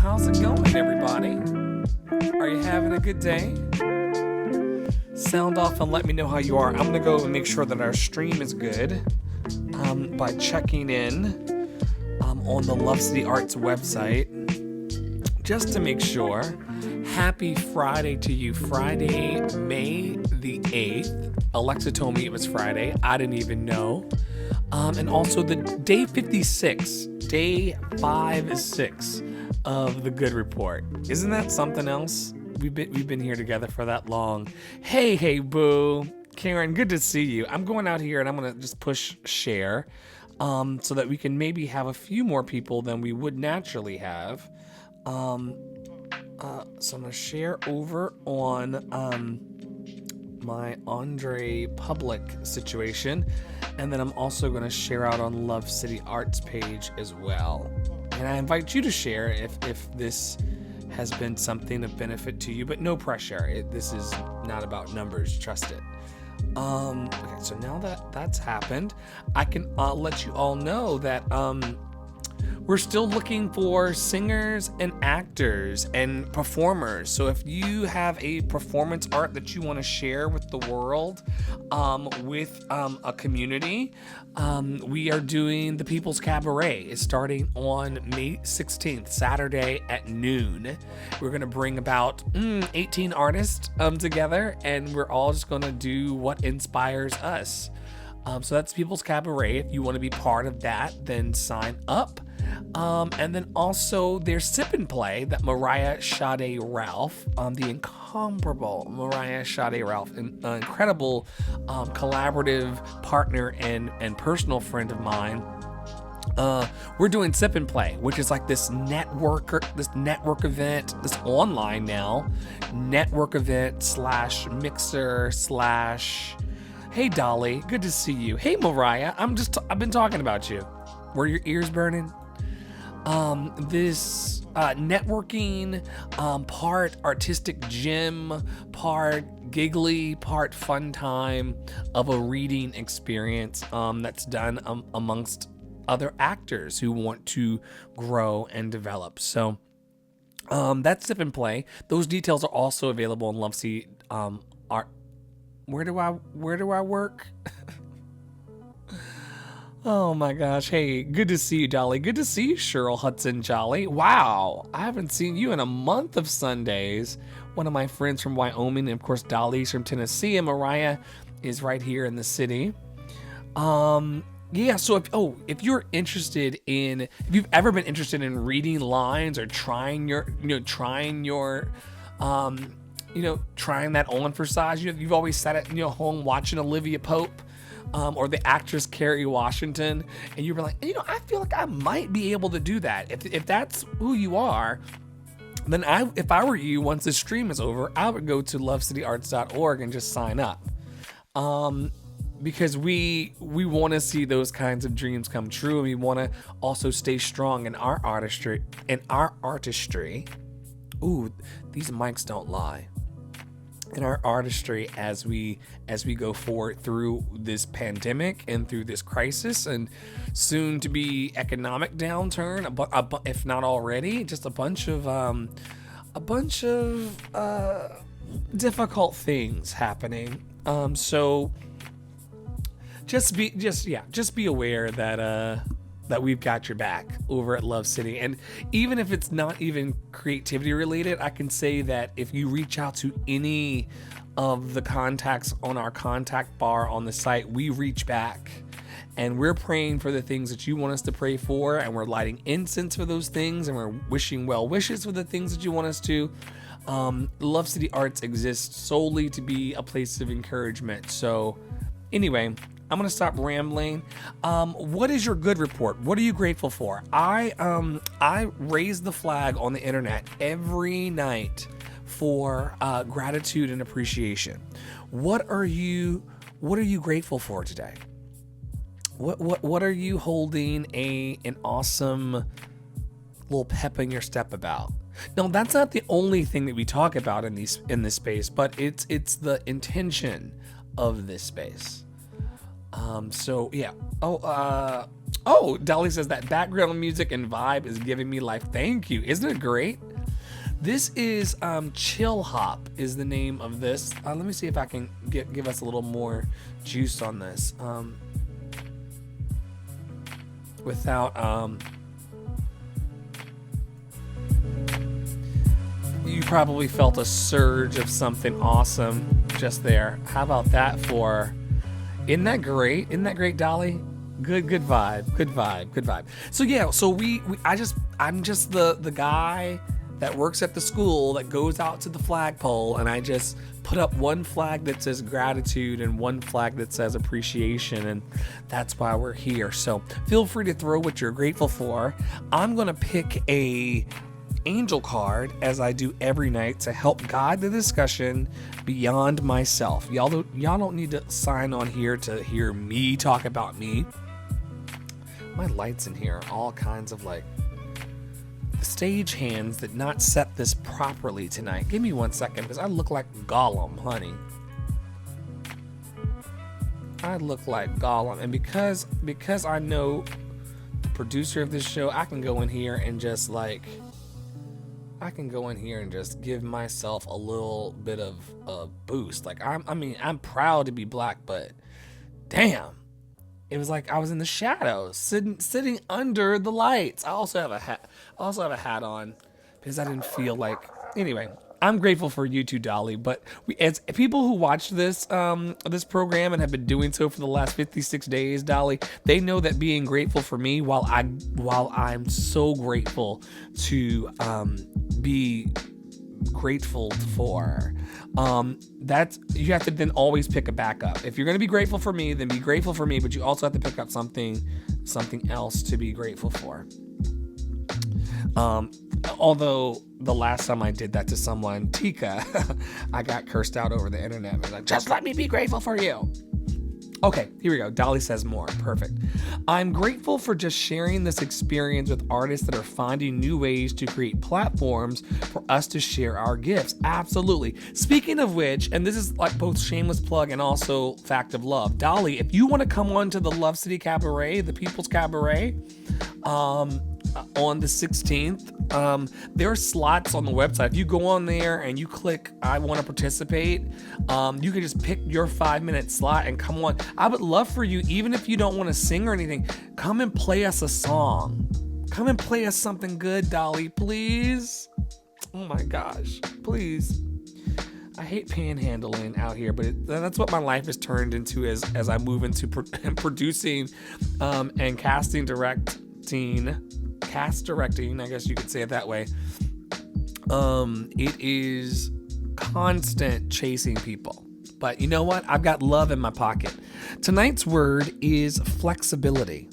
How's it going, everybody? Are you having a good day? Sound off and let me know how you are. I'm gonna go and make sure that our stream is good by checking in on the Love City Arts website, just to make sure. Happy Friday to you. Friday, May the 8th. Alexa told me it was Friday. I didn't even know. And also the day 56, day 5-6 of the Good Report. Isn't that something else? We've been here together for that long. Hey, boo. Karen, good to see you. I'm going out here and I'm going to just push share so that we can maybe have a few more people than we would naturally have. So I'm going to share over on my Andre Public situation, and then I'm also going to share out on Love City Arts page as well. And I invite you to share if this has been something of benefit to you, but no pressure. This is not about numbers, trust it. Okay, so now that that's happened, I can let you all know that we're still looking for singers and actors and performers. So if you have a performance art that you want to share with the world, with a community, we are doing the People's Cabaret. It's starting on May 16th, Saturday at noon. We're going to bring about 18 artists together, and we're all just going to do what inspires us. So that's People's Cabaret. If you want to be part of that, then sign up. And then also there's Sip and Play that Mariah Sade Ralph, the incomparable Mariah Sade Ralph, an incredible collaborative partner and personal friend of mine. We're doing Sip and Play, which is like this network event, this online now network event / mixer / Hey Dolly, good to see you. Hey Mariah, I've been talking about you. Were your ears burning? This networking, part artistic gym, part giggly, part fun time of a reading experience that's done amongst other actors who want to grow and develop. So that's Sip and Play. Those details are also available on Love City Art. Where do I work? Oh my gosh. Hey, good to see you, Dolly. Good to see you, Cheryl Hudson Jolly. Wow. I haven't seen you in a month of Sundays. One of my friends from Wyoming, and of course, Dolly's from Tennessee, and Mariah is right here in the city. Yeah, so if you're interested in, if you've ever been interested in reading lines or trying that on for size, you've always sat at home watching Olivia Pope. Or the actress Kerry Washington, and you were like, I feel like I might be able to do that. If that's who you are, then if I were you, once the stream is over, I would go to lovecityarts.org and just sign up. Because we want to see those kinds of dreams come true, and we want to also stay strong in our artistry. Ooh, these mics don't lie. In our artistry as we go forward through this pandemic and through this crisis and soon to be economic downturn, if not already, just a bunch of difficult things happening. So just be aware that we've got your back over at Love City. And even if it's not even creativity related, I can say that if you reach out to any of the contacts on our contact bar on the site, we reach back and we're praying for the things that you want us to pray for, and we're lighting incense for those things, and we're wishing well wishes for the things that you want us to. Love City Arts exists solely to be a place of encouragement. So anyway, I'm going to stop rambling. What is your good report? What are you grateful for? I raise the flag on the internet every night for gratitude and appreciation. What are you grateful for today? What are you holding an awesome little pep in your step about? Now, that's not the only thing that we talk about in this space, but it's the intention of this space. So yeah. Oh, Dolly says that background music and vibe is giving me life. Thank you. Isn't it great? This is Chill Hop is the name of this. Let me see if I can give us a little more juice on this. Without you probably felt a surge of something awesome just there. How about that for, isn't that great? Isn't that great, Dolly? Good vibe. So yeah, so I'm just the guy that works at the school that goes out to the flagpole, and I just put up one flag that says gratitude and one flag that says appreciation, and that's why we're here. So feel free to throw what you're grateful for. I'm gonna pick a angel card, as I do every night, to help guide the discussion beyond myself. Y'all don't need to sign on here to hear me talk about me. My lights in here are all kinds of like, the stage hands did not set this properly tonight. Give me 1 second, because I look like Gollum, honey. I look like Gollum, and because I know the producer of this show, I can go in here and just give myself a little bit of a boost. Like I'm proud to be black, but damn, it was like I was in the shadows, sitting under the lights. I also have a hat on because I didn't feel like. Anyway, I'm grateful for you too, Dolly. But as people who watch this program and have been doing so for the last 56 days, Dolly, they know that being grateful for me, while I'm so grateful to be grateful for, that's, you have to then always pick a backup. If you're going to be grateful for me, then be grateful for me, but you also have to pick up something else to be grateful for. Although the last time I did that to someone, Tika, I got cursed out over the internet. I was like, just let me be grateful for you. Okay, here we go. Dolly says more. Perfect. I'm grateful for just sharing this experience with artists that are finding new ways to create platforms for us to share our gifts. Absolutely. Speaking of which, and this is like both shameless plug and also fact of love, Dolly, if you want to come on to the Love City Cabaret, the People's Cabaret, on the 16th, there are slots on the website. If you go on there and you click I want to participate, you can just pick your 5-minute slot and come on. I would love for you, even if you don't want to sing or anything, come and play us a song. Come and play us something good, Dolly, please. Oh my gosh, please. I hate panhandling out here, but that's what my life has turned into as I move into producing and cast directing, I guess you could say it that way. It is constant chasing people. But you know what? I've got love in my pocket. Tonight's word is flexibility.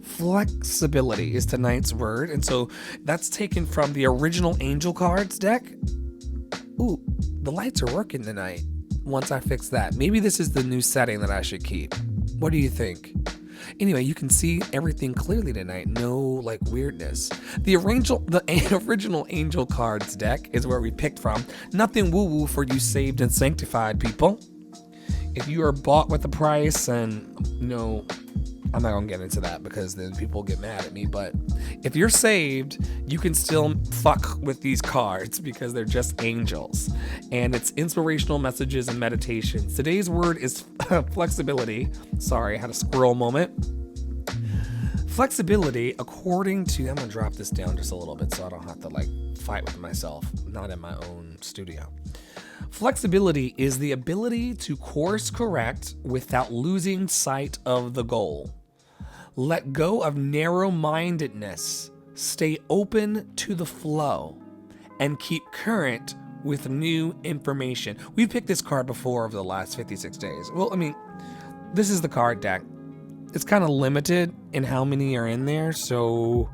Flexibility is tonight's word. And so that's taken from the original Angel Cards deck. Ooh, the lights are working tonight. Once I fix that, maybe this is the new setting that I should keep. What do you think? Anyway, you can see everything clearly tonight. No like weirdness. The original Angel Cards deck is where we picked from. Nothing woo-woo for you saved and sanctified people. If you are bought with a price, and I'm not gonna get into that because then people get mad at me, but if you're saved, you can still fuck with these cards because they're just angels. And it's inspirational messages and meditations. Today's word is flexibility. Sorry, I had a squirrel moment. Flexibility, according to, I'm gonna drop this down just a little bit so I don't have to fight with myself, not in my own studio. Flexibility is the ability to course correct without losing sight of the goal. Let go of narrow-mindedness, stay open to the flow, and keep current with new information. We've picked this card before over the last 56 days. Well, I mean, this is the card deck. It's kind of limited in how many are in there, so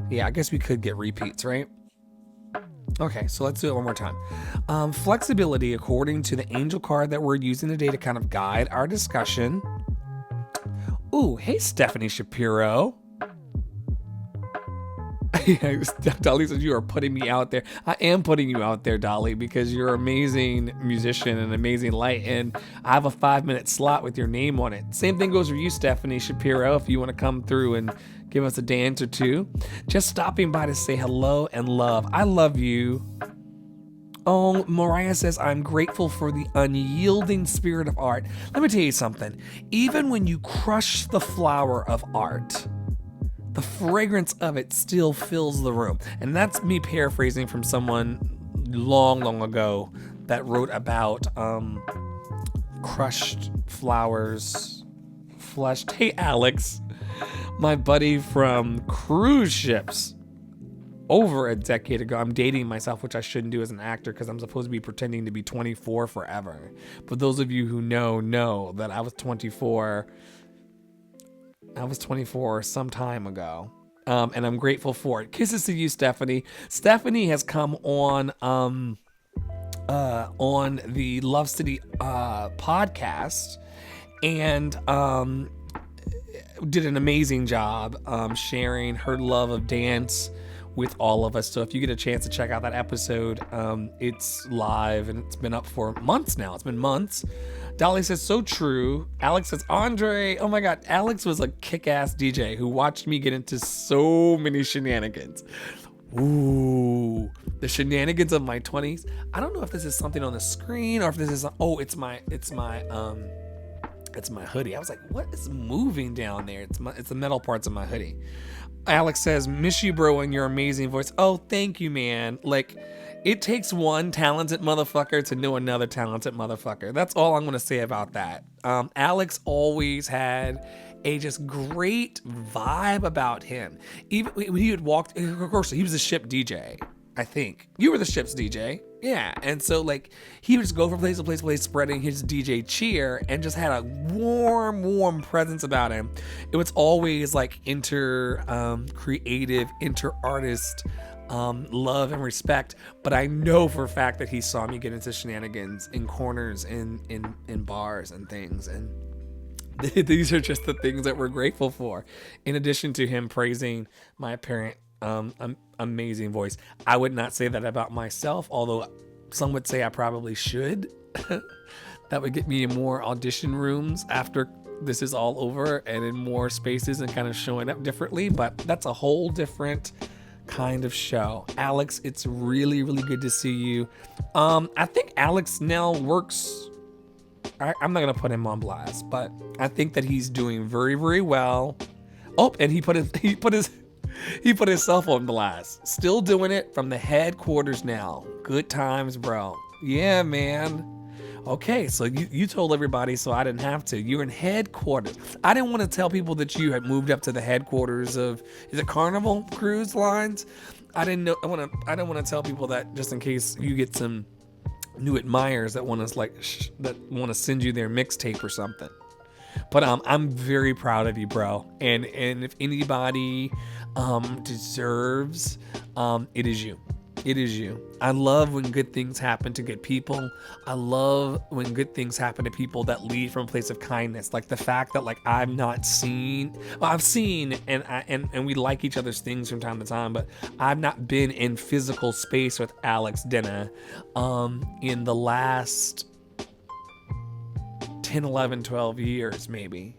yeah, I guess we could get repeats, right? Okay, so let's do it one more time. Flexibility, according to the angel card that we're using today to kind of guide our discussion. Ooh, hey, Stephanie Shapiro. Dolly says you are putting me out there. I am putting you out there, Dolly, because you're an amazing musician and amazing light, and I have a 5-minute slot with your name on it. Same thing goes for you, Stephanie Shapiro, if you want to come through and give us a dance or two. Just stopping by to say hello and love. I love you. Oh, Mariah says, I'm grateful for the unyielding spirit of art. Let me tell you something. Even when you crush the flower of art, the fragrance of it still fills the room. And that's me paraphrasing from someone long, long ago that wrote about crushed flowers, flushed. Hey, Alex, my buddy from cruise ships. Over a decade ago, I'm dating myself, which I shouldn't do as an actor because I'm supposed to be pretending to be 24 forever. But those of you who know that I was 24. I was 24 some time ago, and I'm grateful for it. Kisses to you, Stephanie. Stephanie has come on the Love City podcast, and did an amazing job sharing her love of dance with all of us. So if you get a chance to check out that episode, it's live and it's been up for months now. It's been months. Dolly says, so true. Alex says, Andre, oh my God, Alex was a kick-ass DJ who watched me get into so many shenanigans. Ooh, the shenanigans of my 20s. I don't know if this is something on the screen or if this is, it's my hoodie. I was like, what is moving down there? It's the metal parts of my hoodie. Alex says, miss you, bro, and your amazing voice. Oh, thank you, man. Like, it takes one talented motherfucker to know another talented motherfucker. That's all I'm going to say about that. Alex always had a just great vibe about him. Even when he would walk, of course, he was a ship DJ, I think. You were the ship's DJ. Yeah, and so like he would just go from place to place, spreading his DJ cheer, and just had a warm presence about him. It was always like creative, artist love and respect. But I know for a fact that he saw me get into shenanigans in corners, in bars and things, and these are just the things that we're grateful for. In addition to him praising my apparent amazing voice. I would not say that about myself, although some would say I probably should. That would get me in more audition rooms after this is all over and in more spaces and kind of showing up differently, but that's a whole different kind of show. Alex, it's really, really good to see you. I think Alex now works, I'm not going to put him on blast, but I think that he's doing very, very well. Oh, and he put his cell phone blast. Still doing it from the headquarters now. Good times, bro. Yeah, man. Okay, so you told everybody, so I didn't have to. You're in headquarters. I didn't want to tell people that you had moved up to the headquarters of, is it Carnival Cruise Lines? I didn't know. I didn't want to tell people that just in case you get some new admirers that want to send you their mixtape or something. But I'm very proud of you, bro. And if anybody deserves, it is you. It is you. I love when good things happen to good people. I love when good things happen to people that lead from a place of kindness. Like the fact that like I've seen and we like each other's things from time to time, but I've not been in physical space with Alex Denna in the last 10, 11, 12 years, maybe.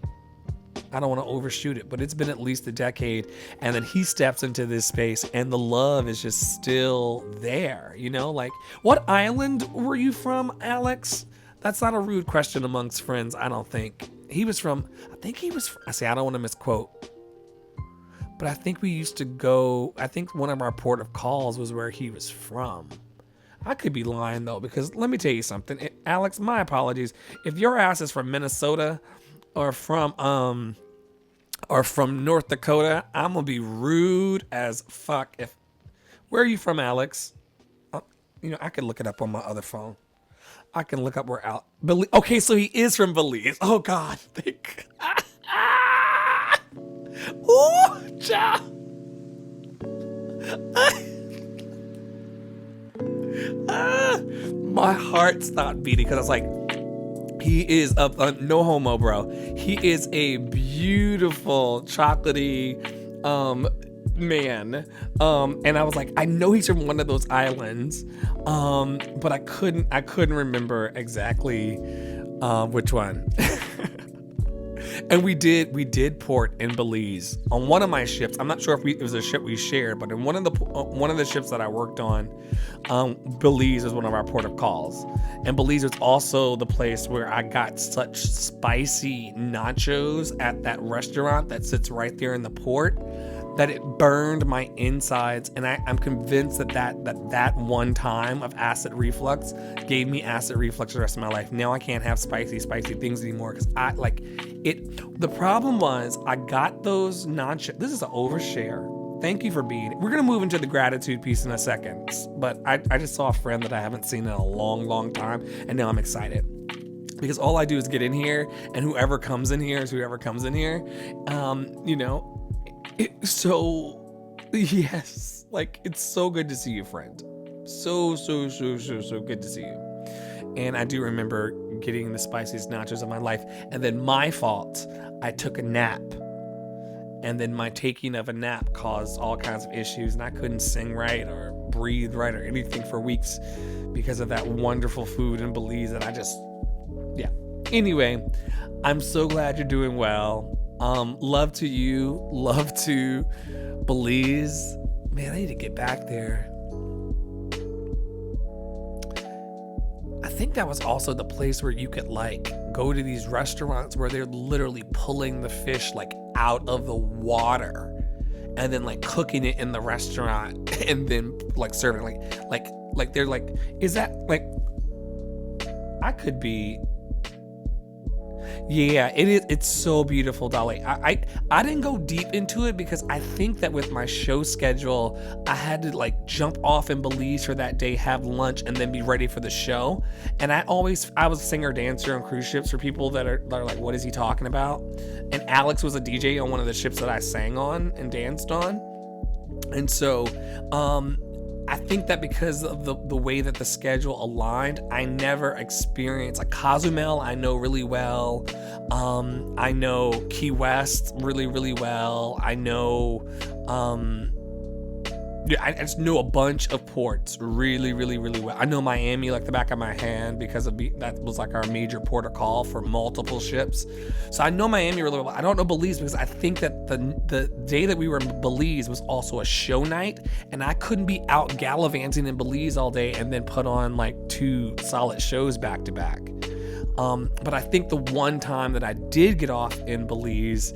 I don't want to overshoot it, but it's been at least a decade. And then he steps into this space and the love is just still there, you know? Like, what island were you from, Alex? That's not a rude question amongst friends, I don't think. I don't want to misquote, but I think we used to go, I think one of our port of calls was where he was from. I could be lying though, because let me tell you something. Alex, my apologies. If your ass is from Minnesota or from North Dakota, I'm gonna be rude as fuck. Where are you from, Alex? I could look it up on my other phone. I can look up where Belize. Okay, so he is from Belize. Oh God, Ooh, child. My heart stopped beating because I was like, he is no homo, bro. He is a beautiful chocolatey man. And I was like, I know he's from one of those islands, but I couldn't remember exactly which one. And we did port in Belize on one of my ships. I'm not sure if it was a ship we shared, but in one of the ships that I worked on, Belize was one of our port of calls. And Belize was also the place where I got such spicy nachos at that restaurant that sits right there in the port that it burned my insides. And I'm convinced that one time of acid reflux gave me acid reflux the rest of my life. Now I can't have spicy things anymore because I like it. The problem was I got those nachos. This is an overshare. Thank you for being. We're going to move into the gratitude piece in a second. But I just saw a friend that I haven't seen in a long time. And now I'm excited. Because all I do is get in here. And whoever comes in here is whoever comes in here. So, yes. Like, it's so good to see you, friend. So good to see you. And I do remember getting the spiciest nachos of my life. And then my fault. I took a nap. And then my taking of a nap caused all kinds of issues, and I couldn't sing right or breathe right or anything for weeks because of that wonderful food in Belize that yeah. Anyway, I'm so glad you're doing well. Love to you. Love to Belize. Man, I need to get back there. I think that was also the place where you could like go to these restaurants where they're literally pulling the fish like out of the water and then like cooking it in the restaurant and then like serving like they're like, is that like, I could be. Yeah, it is. It's so beautiful, Dolly. I didn't go deep into it because I think that with my show schedule, I had to like jump off in Belize for that day, have lunch, and then be ready for the show. And I was a singer dancer on cruise ships for people that are like, what is he talking about? And Alex was a DJ on one of the ships that I sang on and danced on. And so, I think that because of the way that the schedule aligned, I never experienced like Cozumel. I know really well. I know Key West really well. I know, I just know a bunch of ports really well. I know Miami like the back of my hand because that was like our major port of call for multiple ships. So I know Miami really well. I don't know Belize because I think that the day that we were in Belize was also a show night, and I couldn't be out gallivanting in Belize all day and then put on like 2 solid shows back to back. But I think the one time that I did get off in Belize,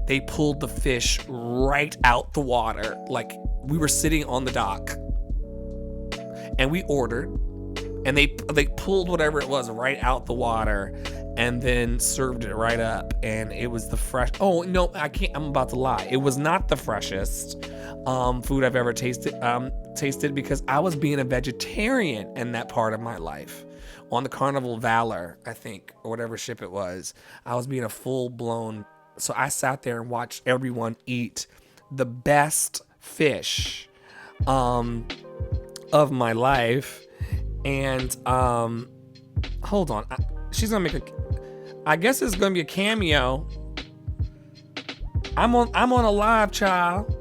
they pulled the fish right out the water. Like we were sitting on the dock and we ordered, and they pulled whatever it was right out the water and then served it right up. And it was the fresh. Oh no, I'm about to lie. It was not the freshest food I've ever tasted because I was being a vegetarian in that part of my life. On the Carnival Valor, I think, or whatever ship it was, I was being a full-blown. So I sat there and watched everyone eat the best fish of my life. And hold on, she's gonna make I guess it's gonna be a cameo. I'm on a live, child.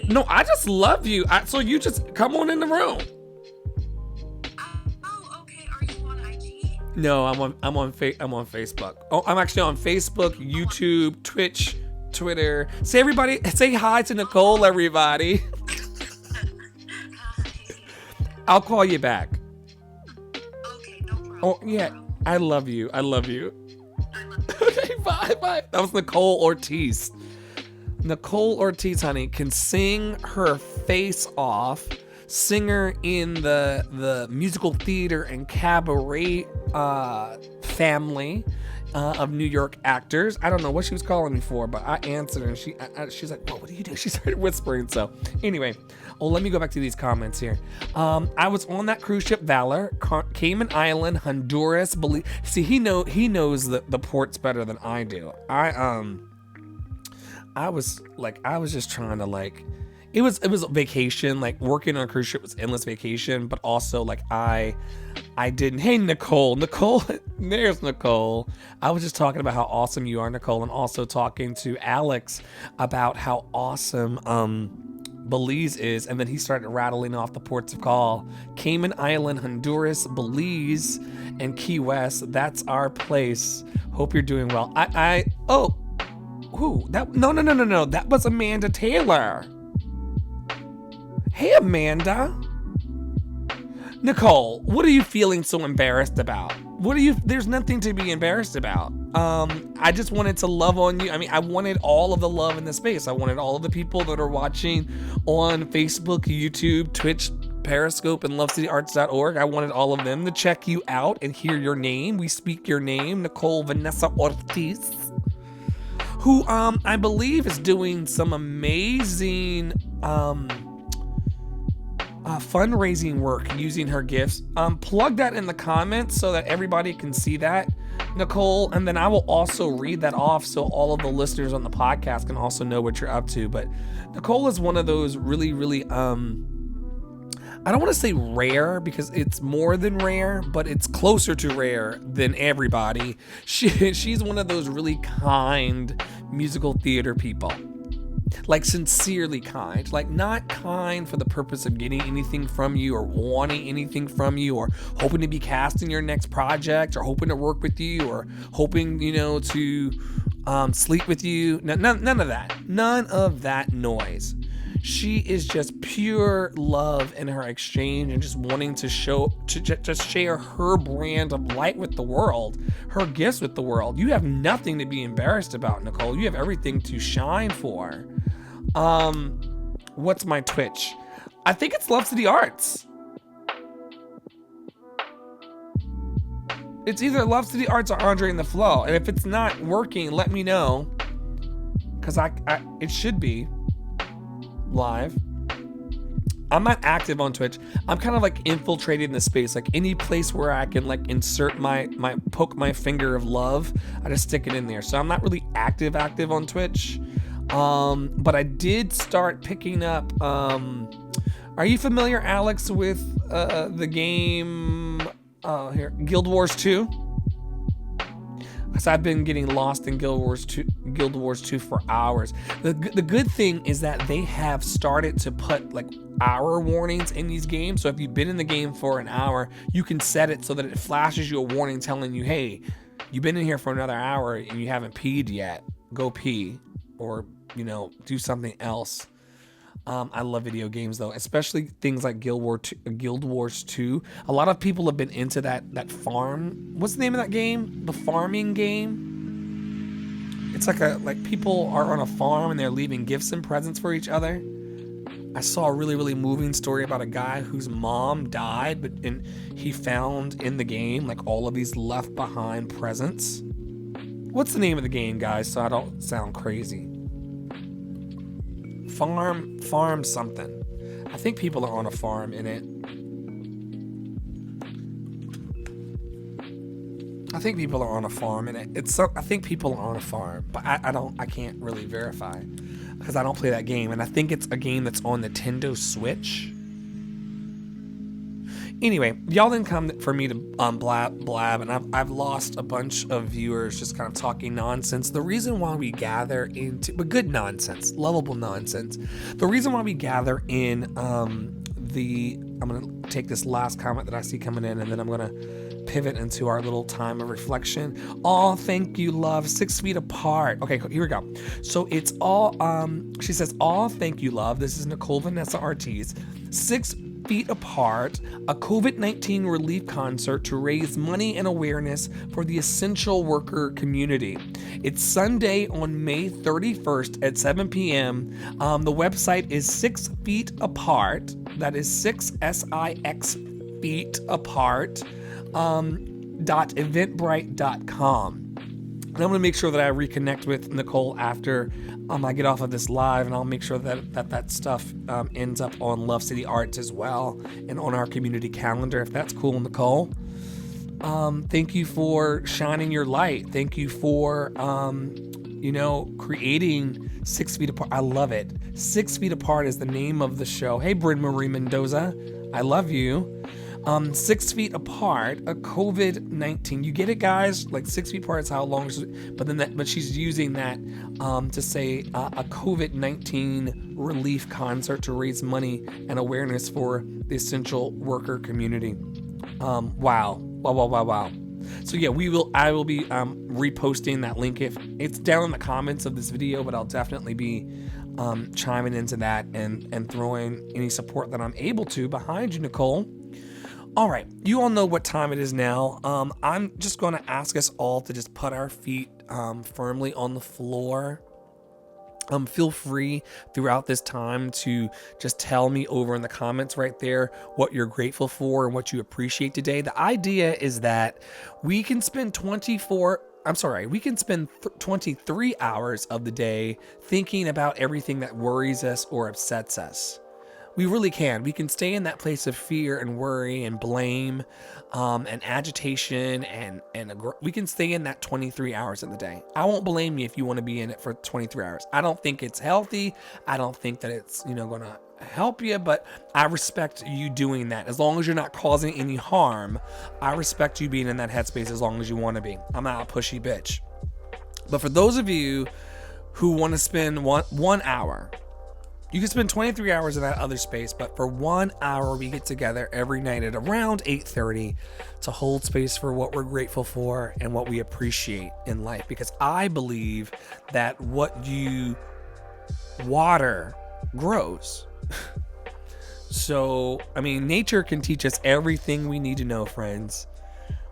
No, I just love you. So you just come on in the room. Oh, okay. Are you on IG? No, I'm on Facebook. Oh, I'm actually on Facebook, YouTube, Twitch, Twitter. Say hi to Nicole, everybody. Hi. I'll call you back. Okay, no problem. Oh yeah, I love you. I love Okay, bye. That was Nicole Ortiz. Nicole Ortiz, honey, can sing her face off. Singer in the musical theater and cabaret family of New York actors. I don't know what she was calling me for, but I answered and she's like, "What do you do?" She started whispering. So anyway, let me go back to these comments here. I was on that cruise ship Valor, Cayman Island, Honduras, Belize. See, he knows the ports better than I do. I was just trying to like, it was vacation. Like working on a cruise ship was endless vacation, but also like I didn't. Hey Nicole, there's Nicole. I was just talking about how awesome you are, Nicole, and also talking to Alex about how awesome Belize is, and then he started rattling off the ports of call: Cayman Island, Honduras, Belize, and Key West. That's our place. Hope you're doing well. Who? No. That was Amanda Taylor. Hey, Amanda. Nicole, what are you feeling so embarrassed about? There's nothing to be embarrassed about. I just wanted to love on you. I mean, I wanted all of the love in the space. I wanted all of the people that are watching on Facebook, YouTube, Twitch, Periscope, and lovecityarts.org. I wanted all of them to check you out and hear your name. We speak your name, Nicole Vanessa Ortiz, who I believe is doing some amazing fundraising work using her gifts. Plug that in the comments so that everybody can see that, Nicole, and then I will also read that off so all of the listeners on the podcast can also know what you're up to. But Nicole is one of those really, really I don't want to say rare because it's more than rare, but it's closer to rare than everybody. She's one of those really kind musical theater people. Like sincerely kind, like not kind for the purpose of getting anything from you or wanting anything from you or hoping to be cast in your next project or hoping to work with you or hoping, to sleep with you. None of that. None of that noise. She is just pure love in her exchange and just wanting to just share her brand of light with the world, her gifts with the world. You have nothing to be embarrassed about, Nicole. You have everything to shine for. What's my Twitch? I think it's Love City Arts. It's either Love City Arts or Andre in the Flow. And if it's not working, let me know. Because it should be live. I'm not active on Twitch. I'm kind of like infiltrating the space. Like any place where I can like insert my poke my finger of love, I just stick it in there. So I'm not really active on Twitch. But I did start picking up, are you familiar, Alex, with the game Guild Wars 2? Because I've been getting lost in Guild Wars 2 for hours. The good thing is that they have started to put like hour warnings in these games. So if you've been in the game for an hour, you can set it so that it flashes you a warning telling you, hey, you've been in here for another hour and you haven't peed yet. Go pee or, do something else. I love video games though, especially things like Guild Wars 2. A lot of people have been into that farm. What's the name of that game? The farming game. It's like people are on a farm and they're leaving gifts and presents for each other. I saw a really, really moving story about a guy whose mom died, and he found in the game like all of these left behind presents. What's the name of the game, guys? So I don't sound crazy. Farm something. I think people are on a farm in it. I think people are on a farm in it. I think people are on a farm, but I can't really verify because I don't play that game, and I think it's a game that's on Nintendo Switch. Anyway, y'all didn't come for me to blab, and I've lost a bunch of viewers just kind of talking nonsense. The reason why we gather but good nonsense, lovable nonsense. The reason why we gather in I'm gonna take this last comment that I see coming in, and then I'm gonna pivot into our little time of reflection. Oh, thank you, love. 6 feet apart. Okay, here we go. So it's all. She says, "Oh, thank you, love." This is Nicole Vanessa Ortiz. 6 feet apart, a COVID-19 relief concert to raise money and awareness for the essential worker community. It's Sunday on May 31st at 7 p.m. The website is 6 feet apart. That is 6 feet apart. .eventbrite.com. And I'm going to make sure that I reconnect with Nicole after I get off of this live, and I'll make sure that stuff ends up on Love City Arts as well and on our community calendar, if that's cool, Nicole. Thank you for shining your light. Thank you for creating 6 feet apart. I love it. 6 feet apart is the name of the show. Hey, Bryn Marie Mendoza, I love you. 6 feet apart, a COVID-19. You get it, guys? Like 6 feet apart is how long. But she's using that to say a COVID-19 relief concert to raise money and awareness for the essential worker community. Wow. So yeah, I will be reposting that link. If it's down in the comments of this video, but I'll definitely be chiming into that and throwing any support that I'm able to behind you, Nicole. All right, you all know what time it is now. I'm just going to ask us all to just put our feet firmly on the floor. Feel free throughout this time to just tell me over in the comments right there what you're grateful for and what you appreciate today. The idea is that we can spend 23 hours of the day thinking about everything that worries us or upsets us. We really can. We can stay in that place of fear and worry and blame and agitation and we can stay in that 23 hours of the day. I won't blame you if you want to be in it for 23 hours. I don't think it's healthy. I don't think that it's, going to help you, but I respect you doing that. As long as you're not causing any harm, I respect you being in that headspace as long as you want to be. I'm not a pushy bitch. But for those of you who want to spend one hour, you can spend 23 hours in that other space, but for 1 hour, we get together every night at around 8:30 to hold space for what we're grateful for and what we appreciate in life. Because I believe that what you water grows. So, nature can teach us everything we need to know, friends.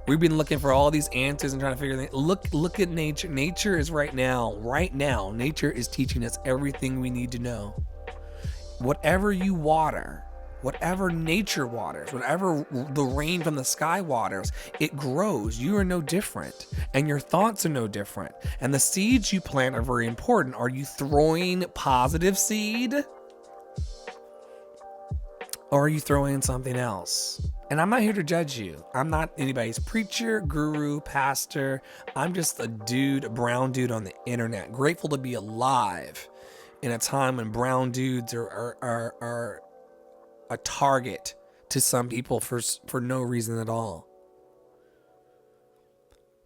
We've been looking for all these answers and trying to figure things. Look at nature. Nature is right now, nature is teaching us everything we need to know. Whatever you water, whatever nature waters, whatever the rain from the sky waters, it grows. You are no different, and your thoughts are no different. And the seeds you plant are very important. Are you throwing positive seed? Or are you throwing something else? And I'm not here to judge you. I'm not anybody's preacher, guru, pastor. I'm just a brown dude on the internet, grateful to be alive in a time when brown dudes are a target to some people for no reason at all.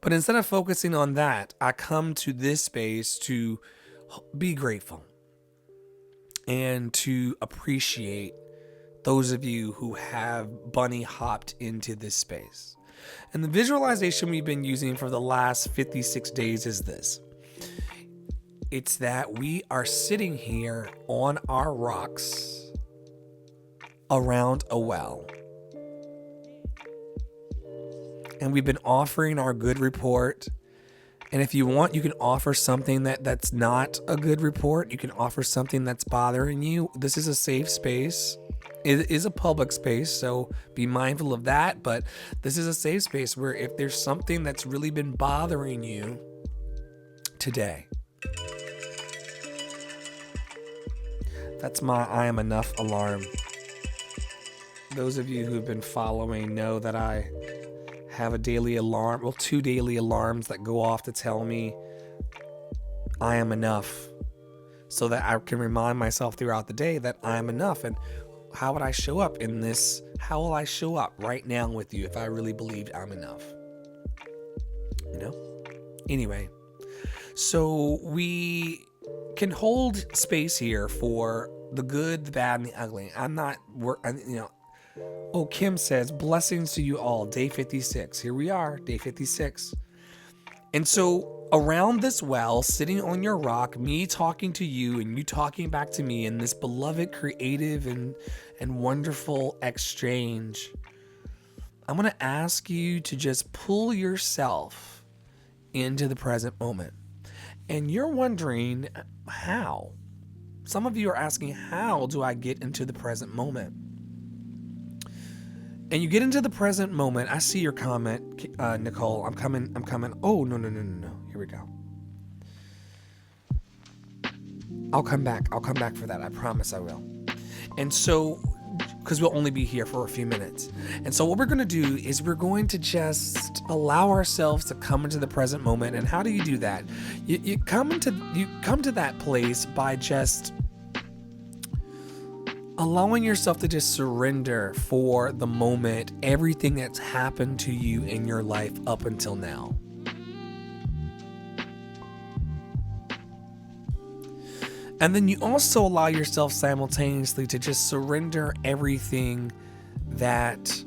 But instead of focusing on that, I come to this space to be grateful and to appreciate those of you who have bunny hopped into this space. And the visualization we've been using for the last 56 days is this. It's that we are sitting here on our rocks around a well. And we've been offering our good report. And if you want, you can offer something that's not a good report. You can offer something that's bothering you. This is a safe space. It is a public space, so be mindful of that. But this is a safe space where if there's something that's really been bothering you today, that's my I am enough alarm. Those of you who've been following know that I have a daily alarm, 2 daily alarms that go off to tell me I am enough, so that I can remind myself throughout the day that I am enough. And how would I show up in this? How will I show up right now with you if I really believed I'm enough? Anyway, so we can hold space here for the good, the bad, and the ugly. Kim says, blessings to you all, day 56. Here we are, day 56. And so around this well, sitting on your rock, me talking to you and you talking back to me in this beloved, creative, and wonderful exchange, I'm going to ask you to just pull yourself into the present moment. And you're wondering how. Some of you are asking, how do I get into the present moment? And you get into the present moment. I see your comment, Nicole. I'm coming. Oh, no. Here we go. I'll come back for that. I promise I will. And so because we'll only be here for a few minutes. And so what we're going to do is we're going to just allow ourselves to come into the present moment. And how do you do that? You come to that place by just allowing yourself to just surrender for the moment, everything that's happened to you in your life up until now. And then you also allow yourself simultaneously to just surrender everything that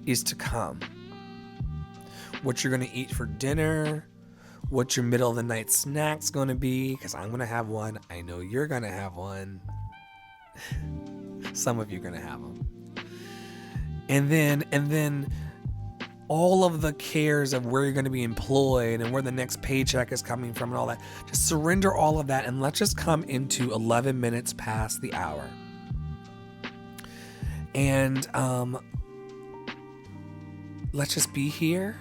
is to come. What you're going to eat for dinner, what your middle of the night snack's going to be, because I'm going to have one. I know you're going to have one. Some of you are going to have them. And then all of the cares of where you're going to be employed and where the next paycheck is coming from and all that. Just surrender all of that and let's just come into 11 minutes past the hour. And let's just be here.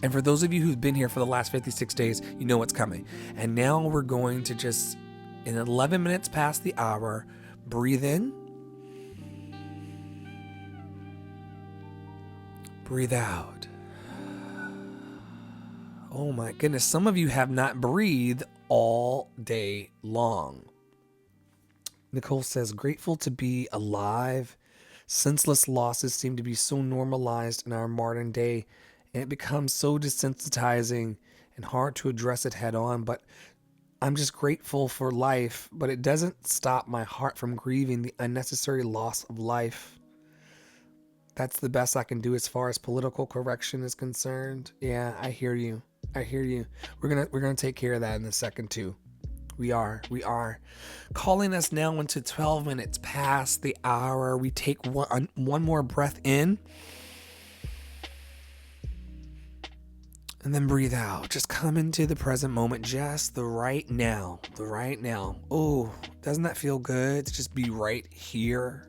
And for those of you who've been here for the last 56 days, you know what's coming. And now we're going to just, in 11 minutes past the hour, breathe in. Breathe out. Oh my goodness, some of you have not breathed all day long. Nicole says, grateful to be alive. Senseless losses seem to be so normalized in our modern day, and it becomes so desensitizing and hard to address it head on. But I'm just grateful for life, but it doesn't stop my heart from grieving the unnecessary loss of life. That's the best I can do as far as political correction is concerned. Yeah, I hear you. We're gonna take care of that in a second too. We are calling us now into 12 minutes past the hour. We take one more breath in and then breathe out. Just come into the present moment, just the right now. Oh, doesn't that feel good to just be right here?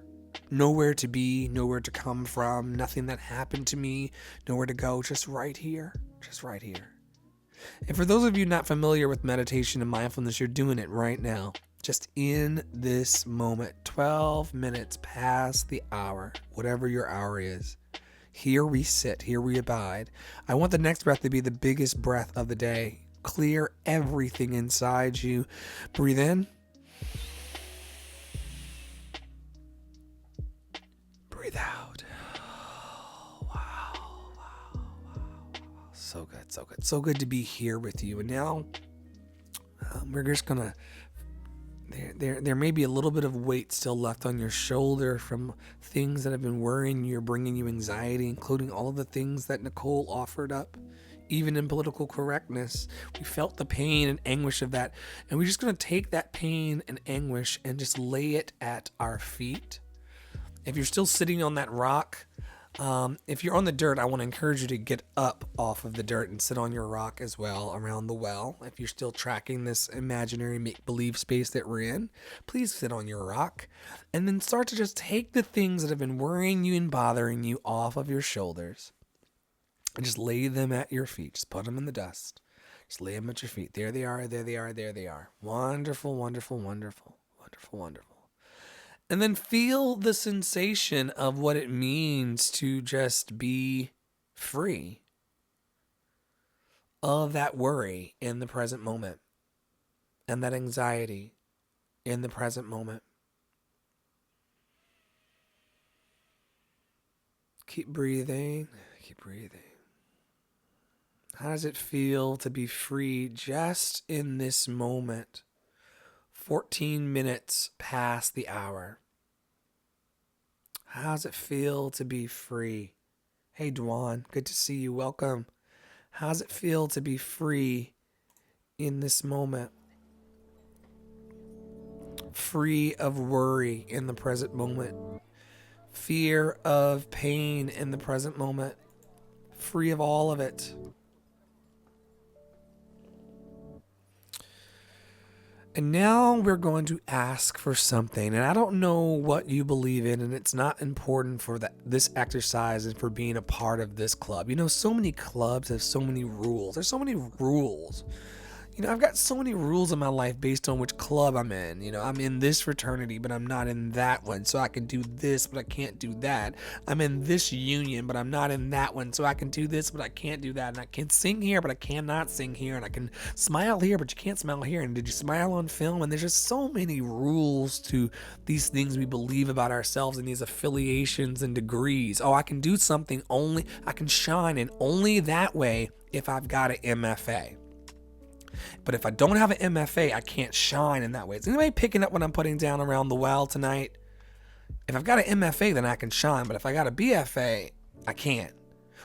Nowhere to be, nowhere to come from, nothing that happened to me, nowhere to go, just right here. And for those of you not familiar with meditation and mindfulness, you're doing it right now. Just in this moment, 12 minutes past the hour, whatever your hour is. Here we sit, here we abide. I want the next breath to be the biggest breath of the day. Clear everything inside you. Breathe in. Breathe out. Wow. So good. So good to be here with you. And now we're just gonna, there may be a little bit of weight still left on your shoulder from things that have been worrying you or bringing you anxiety, including all of the things that Nicole offered up. Even in political correctness, we felt the pain and anguish of that. And we're just gonna take that pain and anguish and just lay it at our feet. If you're still sitting on that rock, if you're on the dirt, I want to encourage you to get up off of the dirt and sit on your rock as well around the well. If you're still tracking this imaginary make-believe space that we're in, please sit on your rock and then start to just take the things that have been worrying you and bothering you off of your shoulders and just lay them at your feet. Just put them in the dust. Just lay them at your feet. There they are. Wonderful. And then feel the sensation of what it means to just be free of that worry in the present moment and that anxiety in the present moment. Keep breathing. How does it feel to be free just in this moment? 14 minutes past the hour. How does it feel to be free? Hey, Dwan, good to see you. Welcome. How does it feel to be free in this moment? Free of worry in the present moment. Fear of pain in the present moment. Free of all of it. And now we're going to ask for something. And I don't know what you believe in, and it's not important for this exercise and for being a part of this club. You know, so many clubs have so many rules. There's so many rules. I've got so many rules in my life based on which club I'm in. I'm in this fraternity, but I'm not in that one, so I can do this, but I can't do that. I'm in this union, but I'm not in that one, so I can do this, but I can't do that. And I can sing here, but I cannot sing here. And I can smile here, but you can't smile here. And did you smile on film? And there's just so many rules to these things we believe about ourselves and these affiliations and degrees. Oh, I can do something only, I can shine in only that way if I've got an MFA. But if I don't have an MFA, I can't shine in that way. Is anybody picking up what I'm putting down around the well tonight? If I've got an MFA, then I can shine. But if I got a BFA, I can't.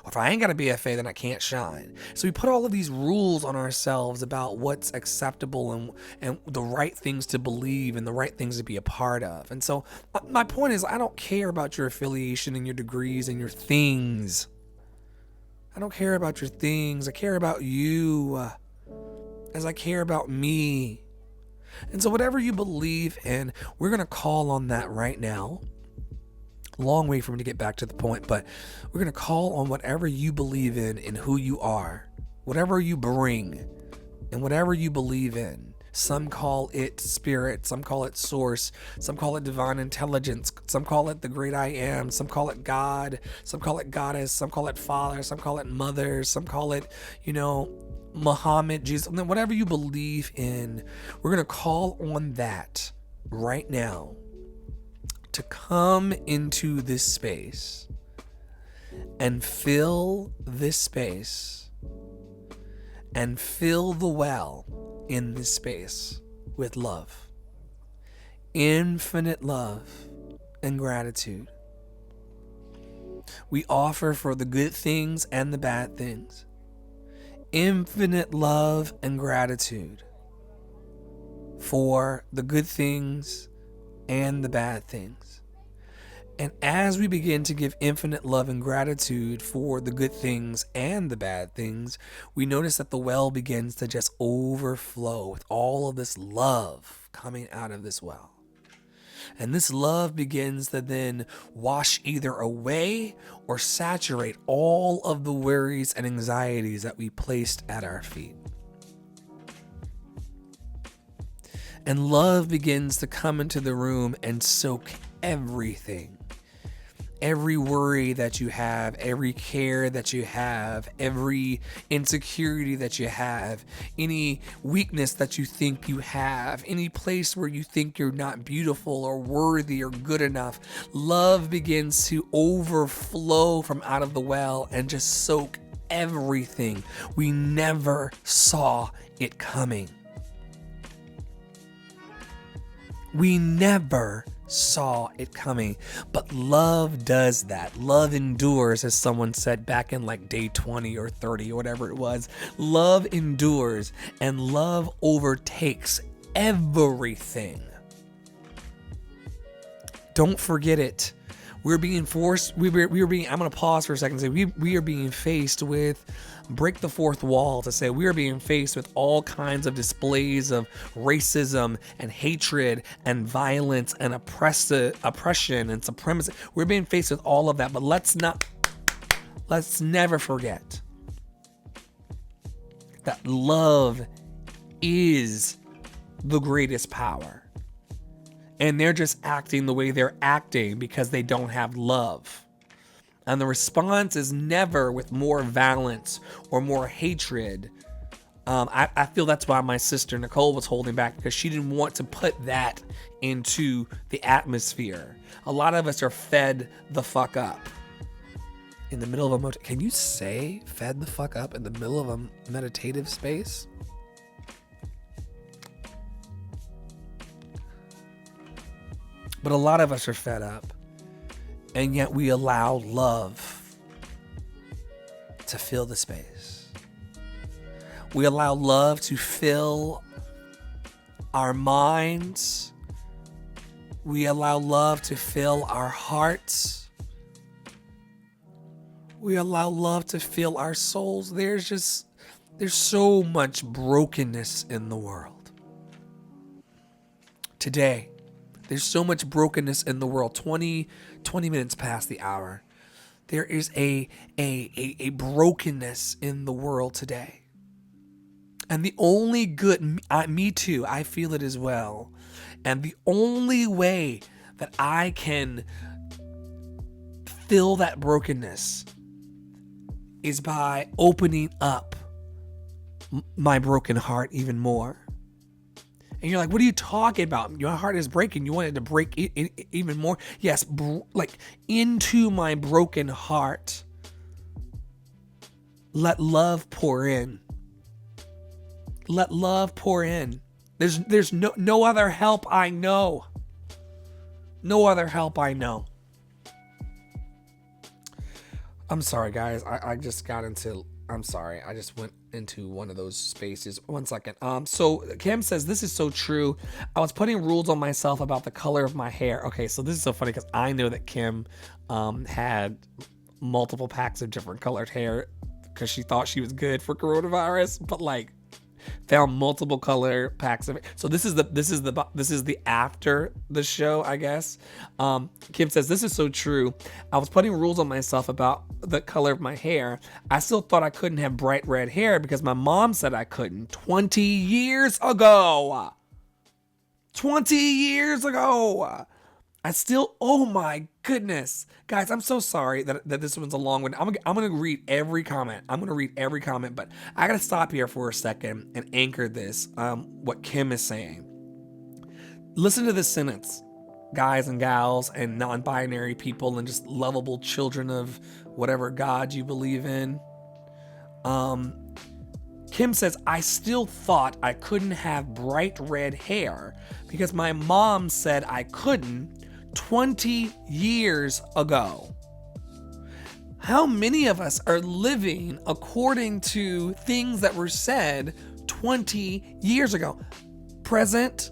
Or if I ain't got a BFA, then I can't shine. So we put all of these rules on ourselves about what's acceptable and the right things to believe and the right things to be a part of. And so my point is, I don't care about your affiliation and your degrees and your things. I don't care about your things. I care about you. As I care about me. And so whatever you believe in, we're going to call on that right now. Long way for me to get back to the point, but we're going to call on whatever you believe in who you are, whatever you bring, and whatever you believe in. Some call it spirit, some call it source, some call it divine intelligence, some call it the great I am, some call it God, some call it goddess, some call it father, some call it mother, some call it, Muhammad, Jesus, whatever you believe in. We're going to call on that right now to come into this space and fill this space and fill the well in this space with love, infinite love and gratitude. We offer for the good things and the bad things. Infinite love and gratitude for the good things and the bad things. And as we begin to give infinite love and gratitude for the good things and the bad things, we notice that the well begins to just overflow with all of this love coming out of this well. And this love begins to then wash either away or saturate all of the worries and anxieties that we placed at our feet. And love begins to come into the room and soak everything. Every worry that you have, every care that you have, every insecurity that you have, any weakness that you think you have, any place where you think you're not beautiful or worthy or good enough, love begins to overflow from out of the well and just soak everything. We never saw it coming. We never saw it coming, but love does that. Love endures, as someone said back in like day 20 or 30 or whatever it was. Love endures and love overtakes everything. Don't forget it. We're being forced, I'm going to pause for a second and say we are being faced with, break the fourth wall to say we are being faced with all kinds of displays of racism and hatred and violence and oppression and supremacy. We're being faced with all of that, but let's never forget that love is the greatest power. And they're just acting the way they're acting because they don't have love. And the response is never with more violence or more hatred. I feel that's why my sister Nicole was holding back, because she didn't want to put that into the atmosphere. A lot of us are fed the fuck up. In the middle of a can you say fed the fuck up in the middle of a meditative space? But a lot of us are fed up, and yet we allow love to fill the space. We allow love to fill our minds. We allow love to fill our hearts. We allow love to fill our souls. There's so much brokenness in the world today. There's so much brokenness in the world. 20 minutes past the hour. There is a brokenness in the world today. And the only good, me too, I feel it as well. And the only way that I can fill that brokenness is by opening up my broken heart even more. And you're like, what are you talking about? Your heart is breaking. You want it to break even more? Yes, like into my broken heart. Let love pour in. Let love pour in. There's no other help I know. No other help I know. I'm sorry, guys. I just went into one of those spaces. 1 second. So Kim says, this is so true. I was putting rules on myself about the color of my hair. Okay, so this is so funny because I know that Kim had multiple packs of different colored hair because she thought she was good for coronavirus, but like found multiple color packs of it. So this is the after the show, I guess. Kim says, this is so true. I was putting rules on myself about the color of my hair. I still thought I couldn't have bright red hair because my mom said I couldn't 20 years ago. 20 years ago. Oh my goodness. Guys, I'm so sorry that this one's a long one. I'm going to read every comment. But I got to stop here for a second and anchor this, what Kim is saying. Listen to this sentence, guys and gals and non-binary people and just lovable children of whatever God you believe in. Kim says, I still thought I couldn't have bright red hair because my mom said I couldn't 20 years ago. How many of us are living according to things that were said 20 years ago? Present,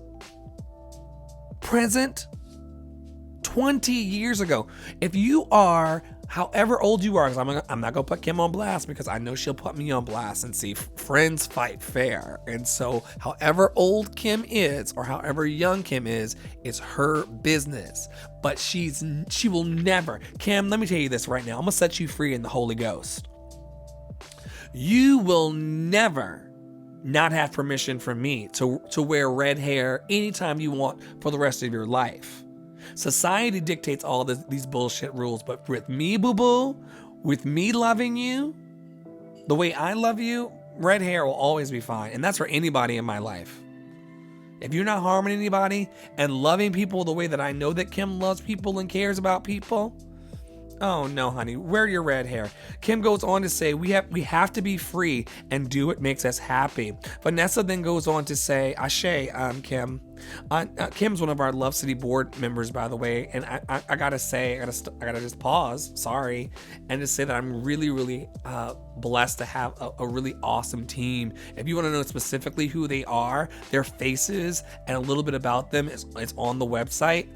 20 years ago. If you are, however old you are, because I'm not going to put Kim on blast because I know she'll put me on blast and see friends fight fair. And so however old Kim is or however young Kim is, it's her business. But she will never, Kim, let me tell you this right now. I'm going to set you free in the Holy Ghost. You will never not have permission from me to wear red hair anytime you want for the rest of your life. Society dictates all these bullshit rules, but with me, boo-boo, with me loving you, the way I love you, red hair will always be fine. And that's for anybody in my life. If you're not harming anybody and loving people the way that I know that Kim loves people and cares about people, oh no, honey, wear your red hair. Kim goes on to say, we have to be free and do what makes us happy. Vanessa then goes on to say, Ashe, Kim. Kim's one of our Love City board members, by the way, and I gotta say, I gotta just pause, sorry, and just say that I'm really, really blessed to have a really awesome team. If you want to know specifically who they are, their faces and a little bit about them is on the website.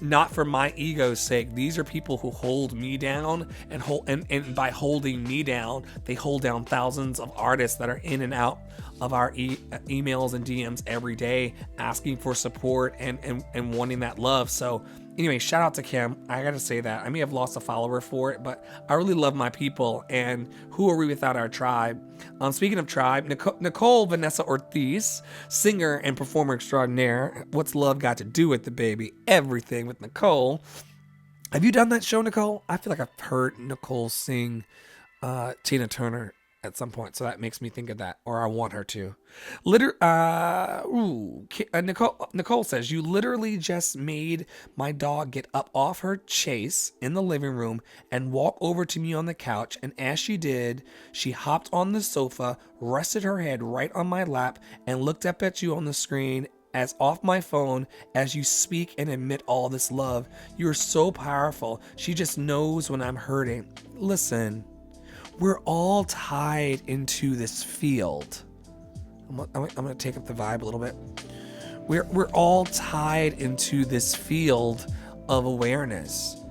Not for my ego's sake. These are people who hold me down and by holding me down, they hold down thousands of artists that are in and out of our emails and DMs every day, asking for support and wanting that love. So anyway, shout out to Kim. I gotta say that. I may have lost a follower for it, but I really love my people, and who are we without our tribe? Speaking of tribe, Nicole Vanessa Ortiz, singer and performer extraordinaire. What's love got to do with the baby? Everything with Nicole. Have you done that show, Nicole? I feel like I've heard Nicole sing Tina Turner at some point, so that makes me think of that, or I want her to. Nicole says, you literally just made my dog get up off her chase in the living room and walk over to me on the couch, and as she did, she hopped on the sofa, rested her head right on my lap, and looked up at you on the screen as off my phone as you speak and admit all this love. You're so powerful. She just knows when I'm hurting. Listen, we're all tied into this field. I'm gonna take up the vibe a little bit. We're all tied into this field of awareness.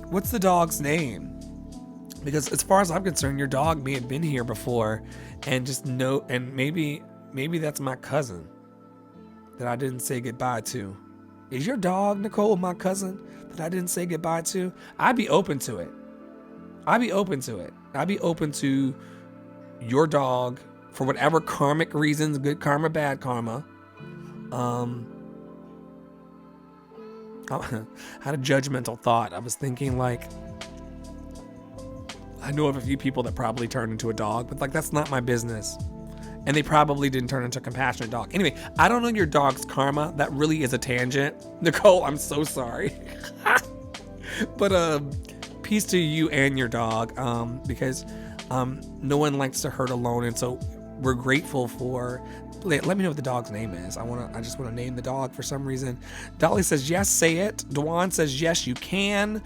What's the dog's name? Because as far as I'm concerned, your dog may have been here before and just know, and maybe that's my cousin that I didn't say goodbye to. Is your dog, Nicole, my cousin that I didn't say goodbye to? I'd be open to it. I'd be open to your dog for whatever karmic reasons, good karma, bad karma, I had a judgmental thought. I was thinking, like, I know of a few people that probably turned into a dog, but like, that's not my business. And they probably didn't turn into a compassionate dog. Anyway, I don't know your dog's karma. That really is a tangent. Nicole, I'm so sorry. But peace to you and your dog, because no one likes to hurt alone. And so we're grateful for, let me know what the dog's name is. I just want to name the dog for some reason. Dolly says, yes, say it. Dewan says, yes, you can.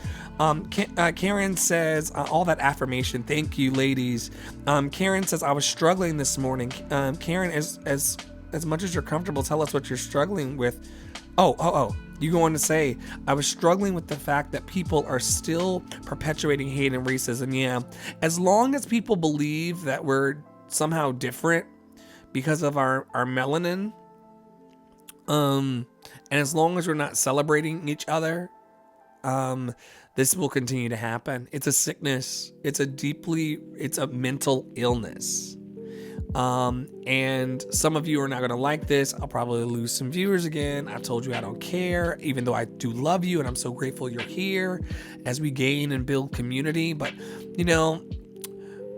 Karen says, all that affirmation. Thank you, ladies. Karen says, I was struggling this morning. Karen, as much as you're comfortable, tell us what you're struggling with. You go on to say, I was struggling with the fact that people are still perpetuating hate and racism. Yeah, as long as people believe that we're somehow different because of our melanin, and as long as we're not celebrating each other, this will continue to happen. It's a sickness. It's a mental illness. And some of you are not going to like this. I'll probably lose some viewers again. I've told you I don't care, even though I do love you and I'm so grateful you're here as we gain and build community. But, you know,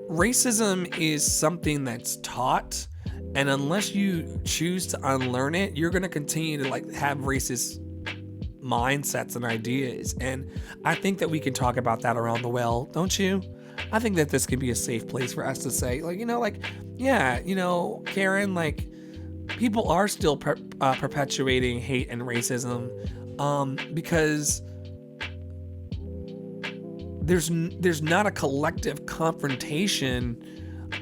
racism is something that's taught, and unless you choose to unlearn it, you're going to continue to like have racist mindsets and ideas. And I think that we can talk about that around the well, don't you? I think that this can be a safe place for us to say, like, you know, like, yeah, you know, Karen, like, people are still perpetuating hate and racism, because there's not a collective confrontation.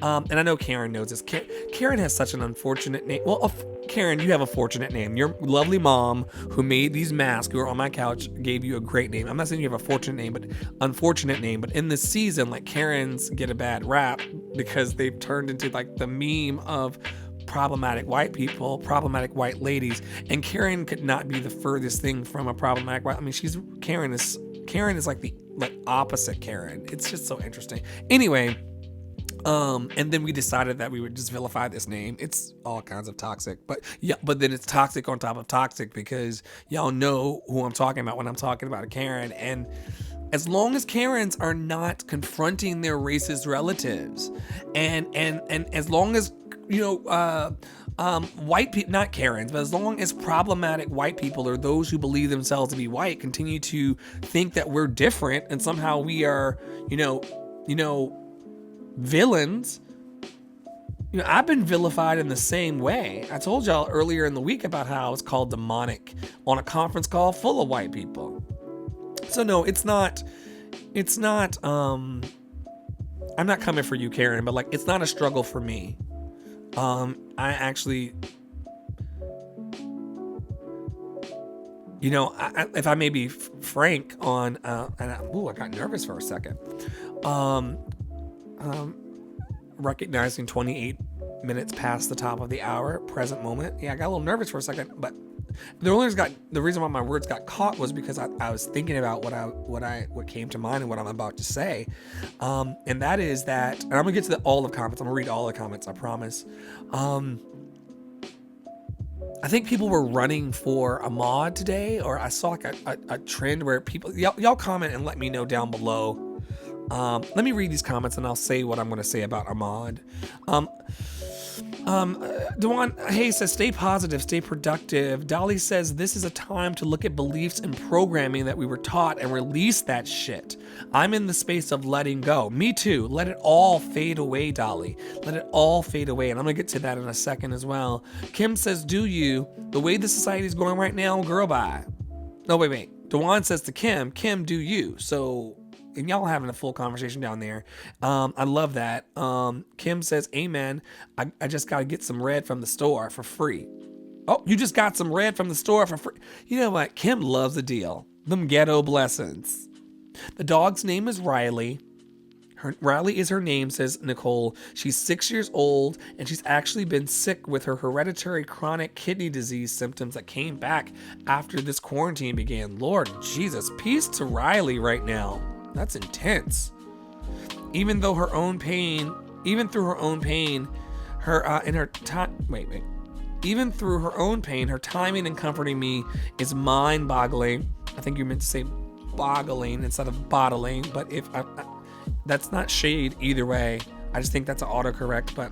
And I know Karen knows this. Karen has such an unfortunate name. Well, Karen, you have a fortunate name. Your lovely mom who made these masks, who are on my couch, gave you a great name. I'm not saying you have a fortunate name, but unfortunate name. But in this season, like, Karens get a bad rap because they've turned into like the meme of problematic white people, problematic white ladies. And Karen could not be the furthest thing from a problematic white. I mean, Karen is like the opposite Karen. It's just so interesting. Anyway. And then we decided that we would just vilify this name. It's all kinds of toxic, but then it's toxic on top of toxic, because y'all know who I'm talking about when I'm talking about a Karen. And as long as Karens are not confronting their racist relatives, and as long as, you know, white people, not Karens, but as long as problematic white people, or those who believe themselves to be white, continue to think that we're different and somehow we are, you know, villains. You know, I've been vilified in the same way. I told y'all earlier in the week about how I was called demonic on a conference call full of white people. So no, it's not, I'm not coming for you, Karen, but like, it's not a struggle for me. I actually, you know, if I may be frank on, I got nervous for a second. Recognizing 28 minutes past the top of the hour, present moment. Yeah, I got a little nervous for a second, but the reason why my words got caught was because I was thinking about what came to mind and what I'm about to say. And that is that, and I'm gonna get to all the comments. I'm gonna read all the comments, I promise. I think people were running for a mod today, or I saw like a trend where people, y'all comment and let me know down below. Let me read these comments and I'll say what I'm going to say about Ahmad. Dewan Hayes says, stay positive, stay productive. Dolly says, this is a time to look at beliefs and programming that we were taught and release that shit. I'm in the space of letting go. Me too. Let it all fade away, Dolly. Let it all fade away. And I'm going to get to that in a second as well. Kim says, do you? The way the society is going right now, girl, bye. No, wait. Dewan says to Kim, do you? So... and y'all having a full conversation down there. I love that. Kim says, amen. I just got to get some red from the store for free. Oh, you just got some red from the store for free. You know what? Kim loves a deal. Them ghetto blessings. The dog's name is Riley. Riley is her name, says Nicole. She's 6 years old, and she's actually been sick with her hereditary chronic kidney disease symptoms that came back after this quarantine began. Lord Jesus, peace to Riley right now. That's intense. Even through her own pain, Her in her time. Wait. Even through her own pain, her timing and comforting me is mind-boggling. I think you meant to say boggling instead of bottling, but if that's not shade either way. I just think that's an autocorrect, but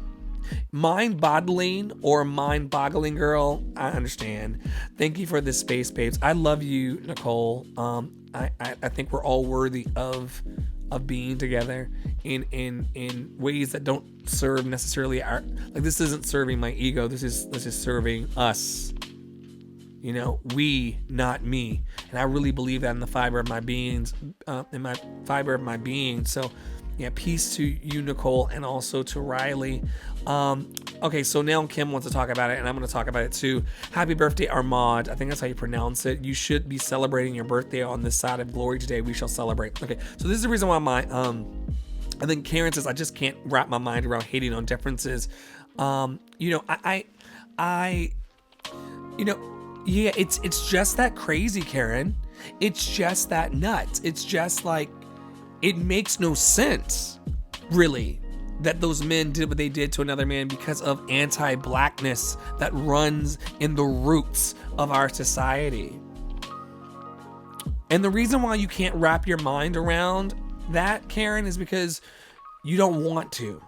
mind-boggling or mind-boggling, girl, I understand. Thank you for this space, babes. I love you, Nicole. I think we're all worthy of being together in ways that don't serve necessarily our, like, this isn't serving my ego. This is serving us. You know, we, not me. And I really believe that in the fiber of my beings, So yeah, peace to you, Nicole, and also to Riley. Okay, so now Kim wants to talk about it, and I'm going to talk about it too. Happy birthday, Armand. I think that's how you pronounce it. You should be celebrating your birthday on this side of glory today. We shall celebrate. Okay, so this is the reason why I think Karen says I just can't wrap my mind around hating on differences. Yeah, it's just that crazy, Karen. It's just that nuts. It's just like, it makes no sense, really, that those men did what they did to another man because of anti-blackness that runs in the roots of our society. And the reason why you can't wrap your mind around that, Karen, is because you don't want to.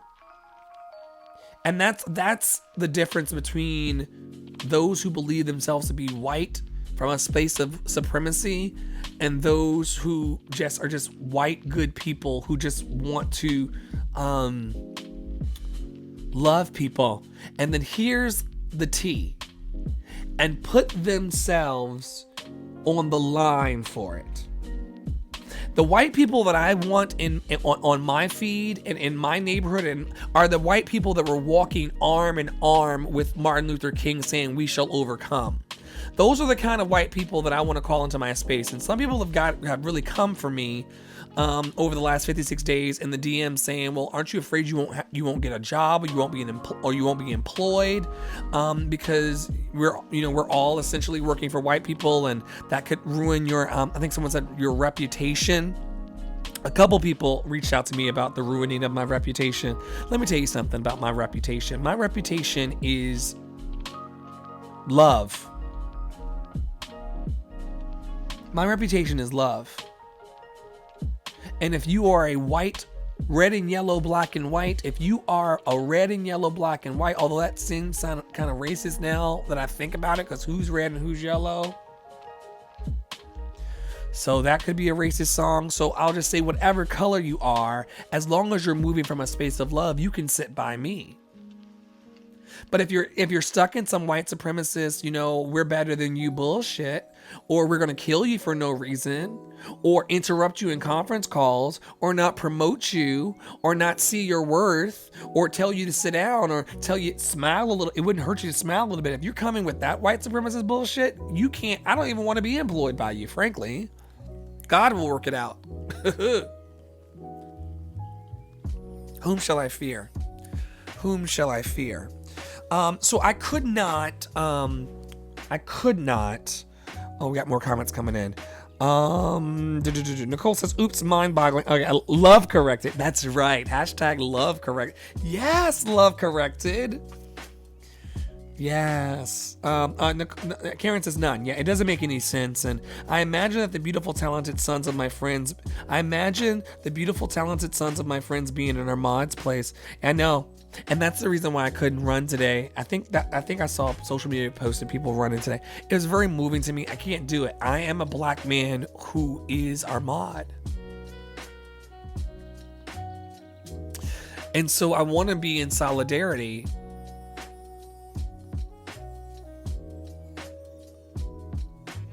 And that's the difference between those who believe themselves to be white from a space of supremacy and those who are just white good people who just want to love people. And then here's the tea, and put themselves on the line for it. The white people that I want on my feed and in my neighborhood are the white people that were walking arm in arm with Martin Luther King saying, "We shall overcome." Those are the kind of white people that I want to call into my space. And some people have really come for me over the last 56 days in the DM saying, "Well, aren't you afraid you won't get a job, or you won't be employed because we're all essentially working for white people, and that could ruin your I think someone said your reputation." A couple people reached out to me about the ruining of my reputation. Let me tell you something about my reputation. My reputation is love. My reputation is love. And if you are a white, red and yellow, black and white, if you are a red and yellow, black and white, although that seems kind of racist now that I think about it, because who's red and who's yellow? So that could be a racist song. So I'll just say whatever color you are, as long as you're moving from a space of love, you can sit by me. But if you're stuck in some white supremacist, we're better than you bullshit, or we're going to kill you for no reason, or interrupt you in conference calls, or not promote you, or not see your worth, or tell you to sit down, or tell you smile a little, it wouldn't hurt you to smile a little bit. If you're coming with that white supremacist bullshit, you can't, I don't even want to be employed by you, frankly. God will work it out. Whom shall I fear? Whom shall I fear? So I could not, oh, we got more comments coming in. Nicole says, oops, mind-boggling. Okay, love corrected. That's right. Hashtag love correct. Yes, love corrected. Yes. Karen says none. Yeah, it doesn't make any sense. And I imagine that the beautiful, talented sons of my friends being in Armand's place. I know. And that's the reason why I couldn't run today. I think I saw social media posted people running today. It was very moving to me. I can't do it. I am a black man who is Armand. And so I want to be in solidarity.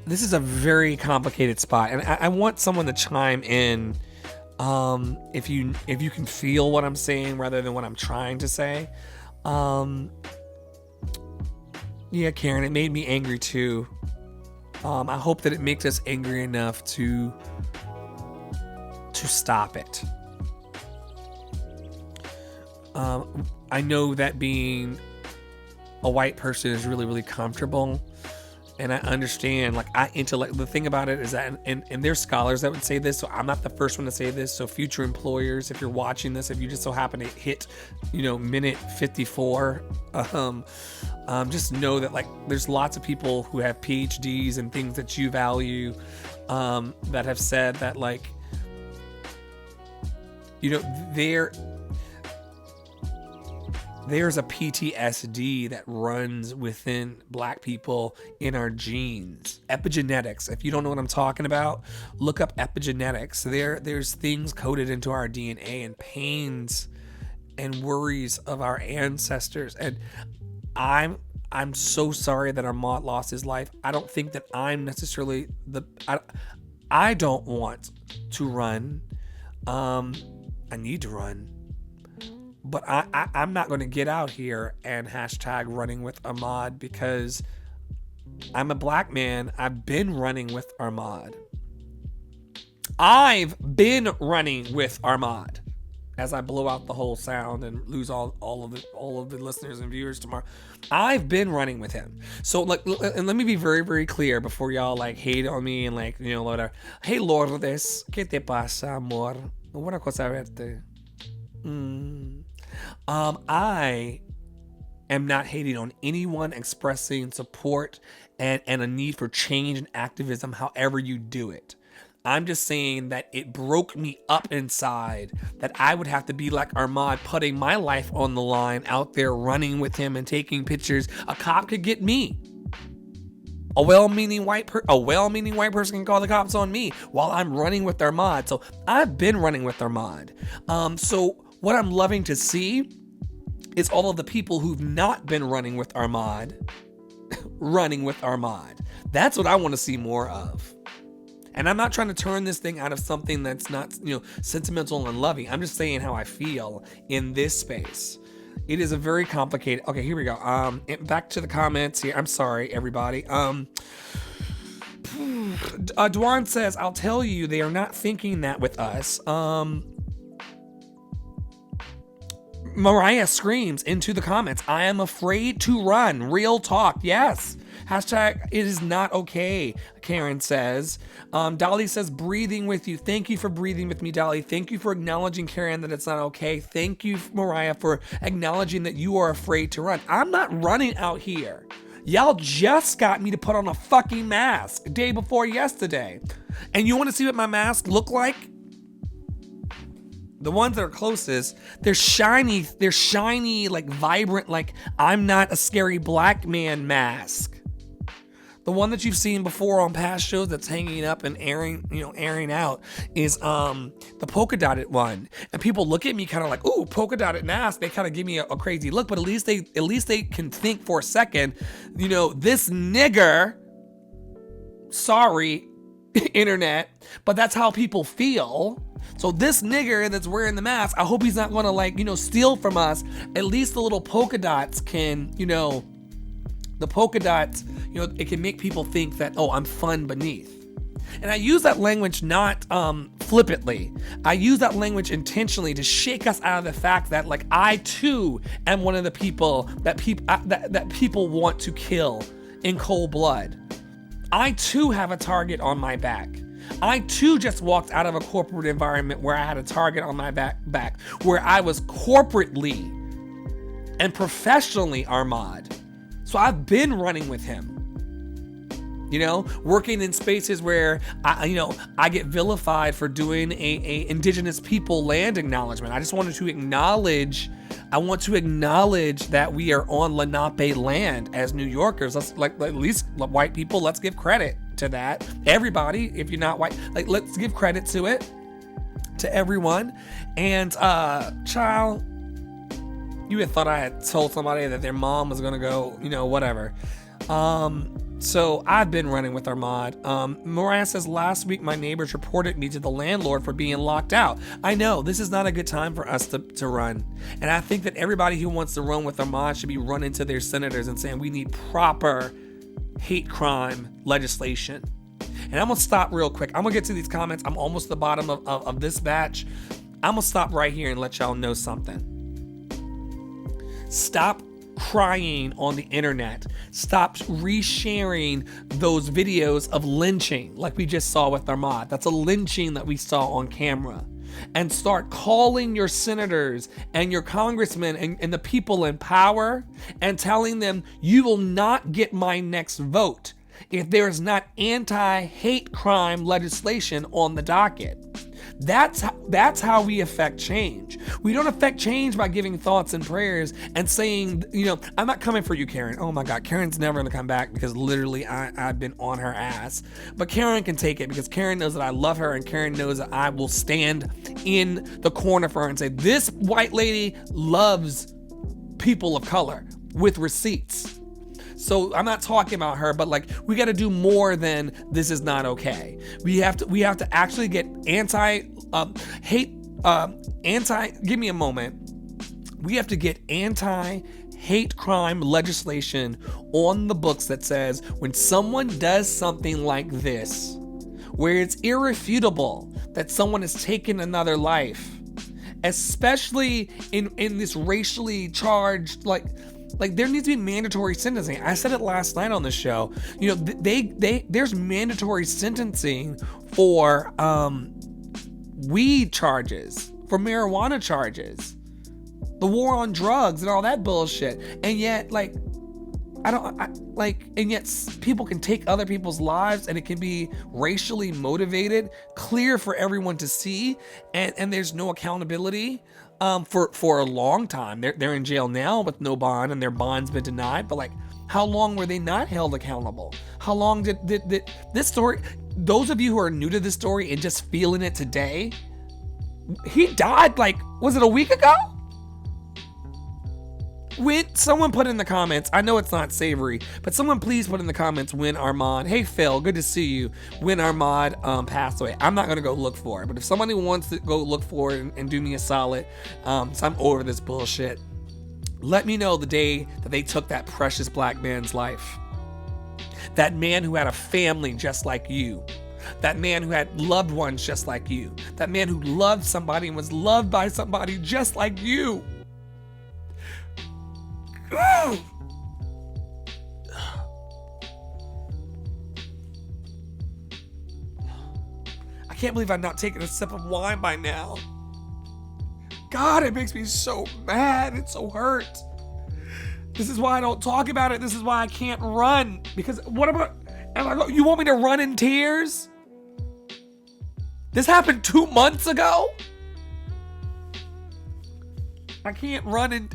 This is a very complicated spot, and I want someone to chime in if you can feel what I'm saying rather than what I'm trying to say. Yeah, Karen, it made me angry too. I hope that it makes us angry enough to stop it. I know that being a white person is really, really comfortable. and I understand, like, the thing about it is that, and there's scholars that would say this, so I'm not the first one to say this. So future employers, if you're watching this, if you just so happen to hit, minute 54, just know that, like, there's lots of people who have PhDs and things that you value, that have said that, like, there's a PTSD that runs within Black people in our genes. Epigenetics. If you don't know what I'm talking about, look up epigenetics. There's things coded into our DNA and pains and worries of our ancestors. And I'm so sorry that Ahmaud lost his life. I don't think that I'm necessarily I don't want to run. I need to run. But I'm not going to get out here and hashtag running with Ahmaud, because I'm a Black man. I've been running with Ahmaud. I've been running with Ahmaud. As I blow out the whole sound and lose all of the listeners and viewers tomorrow, I've been running with him. So, like, and let me be very, very clear before y'all, like, hate on me and, like, whatever. Hey, Lourdes, ¿qué te pasa, amor? Buena cosa verte. I am not hating on anyone expressing support and a need for change and activism, however you do it. I'm just saying that it broke me up inside that I would have to be like Ahmaud, putting my life on the line out there running with him and taking pictures. A cop could get me. A well-meaning white person can call the cops on me while I'm running with Ahmaud. So I've been running with Ahmaud. So what I'm loving to see is all of the people who've not been running with Ahmaud, running with Ahmaud. That's what I want to see more of. And I'm not trying to turn this thing out of something that's not, sentimental and loving. I'm just saying how I feel in this space. It is a very complicated. Okay, here we go. Back to the comments here. I'm sorry, everybody. Dwan says, I'll tell you, they are not thinking that with us. Mariah screams into the comments, I am afraid to run. Real talk. Yes. Hashtag it is not okay, Karen says. Dolly says, breathing with you. Thank you for breathing with me, Dolly. Thank you for acknowledging, Karen, that it's not okay. Thank you, Mariah, for acknowledging that you are afraid to run. I'm not running out here. Y'all just got me to put on a fucking mask day before yesterday. And you want to see what my mask look like? The ones that are closest, they're shiny, like vibrant, like I'm not a scary Black man mask. The one that you've seen before on past shows that's hanging up and airing out is the polka dotted one. And people look at me kind of like, ooh, polka dotted mask. They kind of give me a crazy look, but at least they can think for a second, this nigger, sorry, internet, but that's how people feel. So this nigger that's wearing the mask, I hope he's not going to steal from us. At least the little polka dots can, the polka dots, it can make people think that, oh, I'm fun beneath. And I use that language not flippantly. I use that language intentionally to shake us out of the fact that, like, I too am one of the people that people want to kill in cold blood. I too have a target on my back. I too just walked out of a corporate environment where I had a target on my back, where I was corporately and professionally Ahmaud. So I've been running with him. Working in spaces where I get vilified for doing a indigenous people land acknowledgement. I just wanted to acknowledge. I want to acknowledge that we are on Lenape land as New Yorkers. Let's at least white people. Let's give credit to that. Everybody, if you're not white, let's give credit to it, to everyone. And child, you had thought I had told somebody that their mom was gonna go, whatever. So I've been running with Ahmaud. Mariah says, last week my neighbors reported me to the landlord for being locked out. I know, this is not a good time for us to run. And I think that everybody who wants to run with Ahmaud should be running to their senators and saying we need proper hate crime legislation. And I'm going to stop real quick. I'm going to get to these comments. I'm almost at the bottom of this batch. I'm going to stop right here and let y'all know something. Stop crying on the internet. Stop resharing those videos of lynching like we just saw with Armad. That's a lynching that we saw on camera. And start calling your senators and your congressmen and the people in power and telling them, you will not get my next vote if there is not anti-hate crime legislation on the docket. That's how we affect change. We don't affect change by giving thoughts and prayers and saying, I'm not coming for you, Karen. Oh my God, Karen's never gonna come back because literally I've been on her ass. But Karen can take it because Karen knows that I love her, and Karen knows that I will stand in the corner for her and say, this white lady loves people of color with receipts. So I'm not talking about her, but like, we got to do more than this is not okay. We have to actually get give me a moment. We have to get anti-hate crime legislation on the books that says when someone does something like this, where it's irrefutable that someone has taken another life, especially in this racially charged, like there needs to be mandatory sentencing. I said it last night on the show. There's mandatory sentencing for weed charges, for marijuana charges, the war on drugs and all that bullshit. And yet, and yet people can take other people's lives, and it can be racially motivated, clear for everyone to see, and there's no accountability. For a long time. They're in jail now with no bond, and their bond's been denied. But how long were they not held accountable? How long did this story? Those of you who are new to this story and just feeling it today, he died was it a week ago? When someone put in the comments, I know it's not savory, but someone please put in the comments when Armad, hey Phil, good to see you, when Armad passed away. I'm not going to go look for it, but if somebody wants to go look for it and do me a solid, so I'm over this bullshit, let me know the day that they took that precious black man's life. That man who had a family just like you. That man who had loved ones just like you. That man who loved somebody and was loved by somebody just like you. I can't believe I've not taken a sip of wine by now. God, it makes me so mad and so hurt. This is why I don't talk about it. This is why I can't run. Because you want me to run in tears? This happened 2 months ago? I can't run in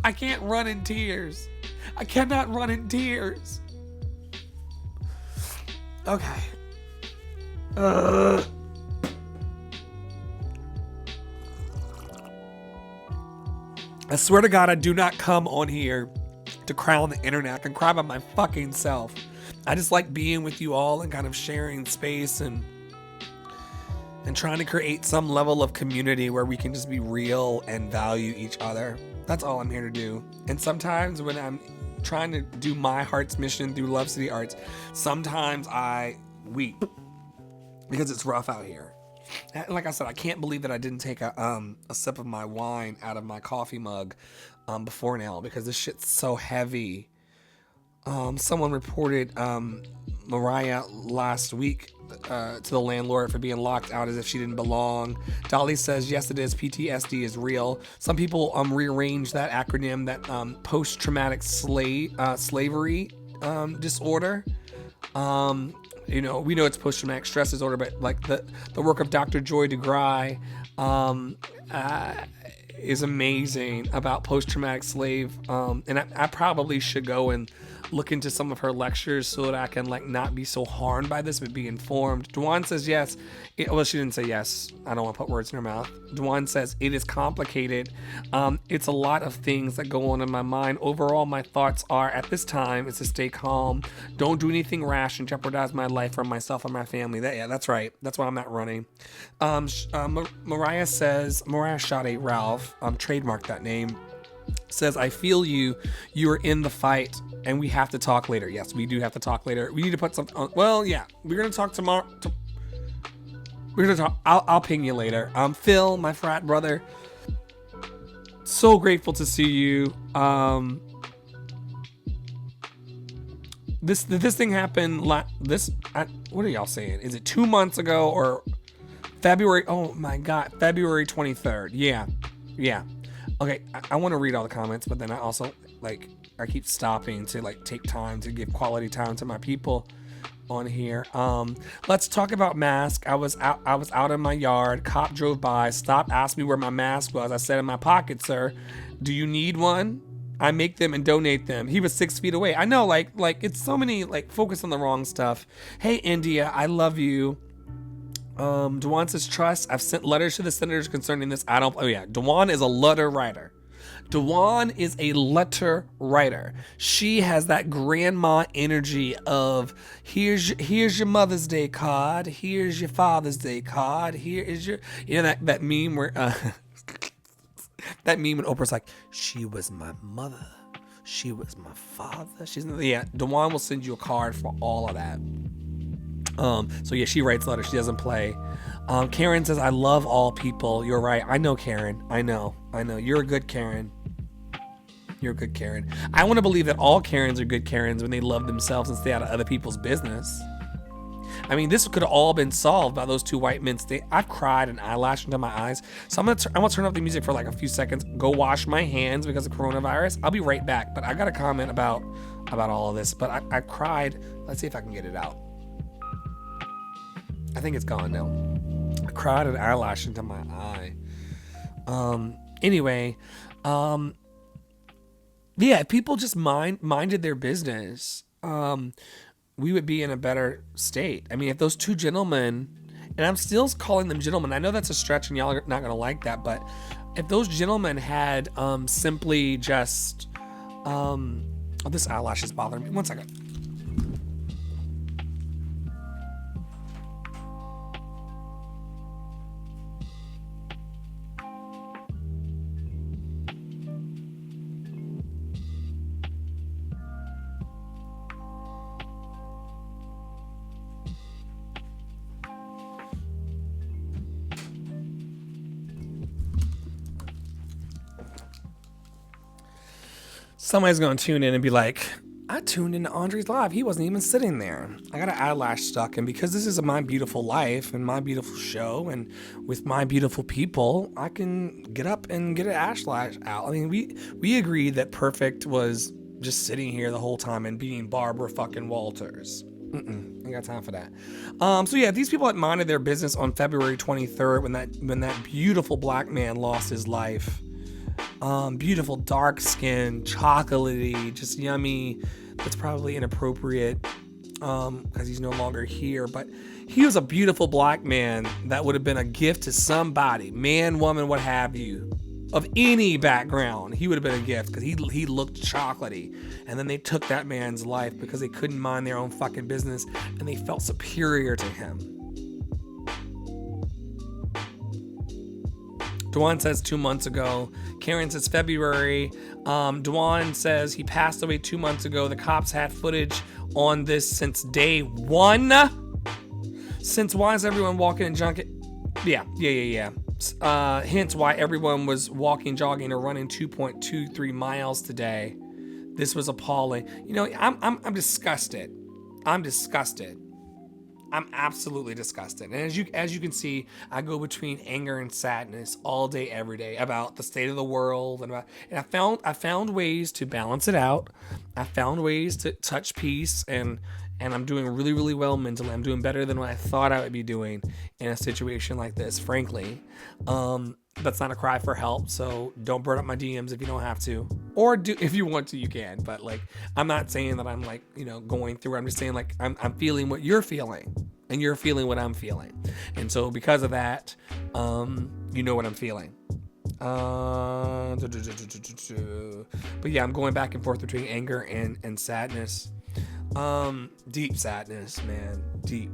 tears. I cannot run in tears. Okay. I swear to God, I do not come on here to cry on the internet. I can cry by my fucking self. I just like being with you all and kind of sharing space and trying to create some level of community where we can just be real and value each other. That's all I'm here to do. And sometimes when I'm trying to do my heart's mission through Love City Arts, sometimes I weep because it's rough out here. And like I said, I can't believe that I didn't take a sip of my wine out of my coffee mug before now, because this shit's so heavy. Someone reported Mariah last week to the landlord for being locked out as if she didn't belong. Dolly says, yes, it is. PTSD is real. Some people rearrange that acronym, that post-traumatic slavery disorder. We know it's post-traumatic stress disorder, but the work of Dr. Joy DeGruy is amazing about post-traumatic slave. And I probably should go and look into some of her lectures so that I can not be so harmed by this, but be informed. Dwan says yes. Well, she didn't say yes. I don't want to put words in her mouth. Dwan says it is complicated. It's a lot of things that go on in my mind. Overall, my thoughts are at this time is to stay calm. Don't do anything rash and jeopardize my life or myself or my family. That's right. That's why I'm not running. Mariah says, Mariah Sade Ralph, trademark that name, says, I feel you are in the fight and we have to talk later. Yes, we do have to talk later. We need to put something on. Well, yeah, we're going to talk tomorrow. We're going to talk. I'll ping you later. Phil, my frat brother, so grateful to see you. this thing happened. What are y'all saying? Is it 2 months ago or February? Oh my God, February 23rd. Yeah. Okay, I want to read all the comments, but then I also I keep stopping to take time to give quality time to my people on here. Let's talk about mask. I was out in my yard. Cop drove by, stopped, asked me where my mask was. I said, in my pocket, sir. Do you need one? I make them and donate them. He was 6 feet away. I know, it's so many, focus on the wrong stuff. Hey, India, I love you. Dewan says, trust. I've sent letters to the senators concerning this. Dewan is a letter writer. Dewan is a letter writer. She has that grandma energy of here's your Mother's Day card, here's your Father's Day card, here is your that meme where that meme when Oprah's like, she was my mother, she was my father. Dewan will send you a card for all of that. She writes letters. She doesn't play. Karen says, I love all people. You're right. I know, Karen. I know. You're a good Karen. I want to believe that all Karens are good Karens when they love themselves and stay out of other people's business. I mean, this could have all been solved by those two white men. I've cried an eyelash into my eyes. So I'm gonna turn off the music for a few seconds, go wash my hands because of coronavirus. I'll be right back. But I got a comment about all of this. But I cried. Let's see if I can get it out. I think it's gone now. I cried an eyelash into my eye. If people just minded their business, we would be in a better state. I mean, if those two gentlemen, and I'm still calling them gentlemen, I know that's a stretch and y'all are not going to like that, but if those gentlemen had simply just, this eyelash is bothering me. 1 second. Somebody's going to tune in and be like, I tuned into Andre's live. He wasn't even sitting there. I got an eyelash stuck. And because this is My Beautiful Life and My Beautiful Show and with my beautiful people, I can get up and get an eyelash out. I mean, we agreed that Perfect was just sitting here the whole time and being Barbara fucking Walters. Ain't got time for that. These people had minded their business on February 23rd when that beautiful black man lost his life. Beautiful dark skin, chocolatey, just yummy. That's probably inappropriate because he's no longer here. But he was a beautiful black man that would have been a gift to somebody, man, woman, what have you, of any background. He would have been a gift because he looked chocolatey. And then they took that man's life because they couldn't mind their own fucking business and they felt superior to him. Dewan says 2 months ago. Karen says February. Dewan says he passed away 2 months ago. The cops had footage on this since day one. Since why is everyone walking in junket? Yeah. Hence why everyone was walking, jogging, or running 2.23 miles today. This was appalling. I'm disgusted. I'm absolutely disgusted. And as you can see, I go between anger and sadness all day, every day about the state of the world and I found ways to balance it out. I found ways to touch peace and I'm doing really, really well mentally. I'm doing better than what I thought I would be doing in a situation like this, frankly. That's not a cry for help, so don't burn up my DMs if you don't have to. Or do if you want to, you can. But I'm not saying that I'm going through it. I'm just saying I'm feeling what you're feeling. And you're feeling what I'm feeling. And so because of that, you know what I'm feeling. But yeah, I'm going back and forth between anger and sadness. Deep sadness, man. Deep.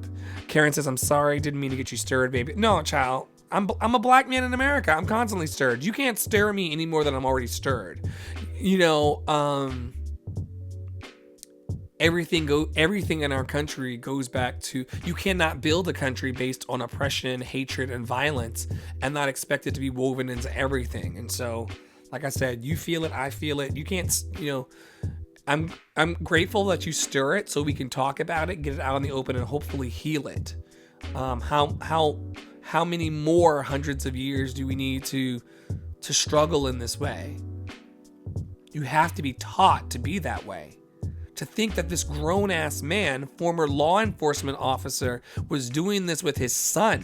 Karen says, I'm sorry, didn't mean to get you stirred, baby. No, child. I'm a black man in America. I'm constantly stirred. You can't stir me any more than I'm already stirred. Everything in our country goes back to, you cannot build a country based on oppression, hatred, and violence and not expect it to be woven into everything. And so, like I said, you feel it, I feel it. You can't, I'm grateful that you stir it so we can talk about it, get it out in the open, and hopefully heal it. How many more hundreds of years do we need to struggle in this way? You have to be taught to be that way. To think that this grown-ass man, former law enforcement officer, was doing this with his son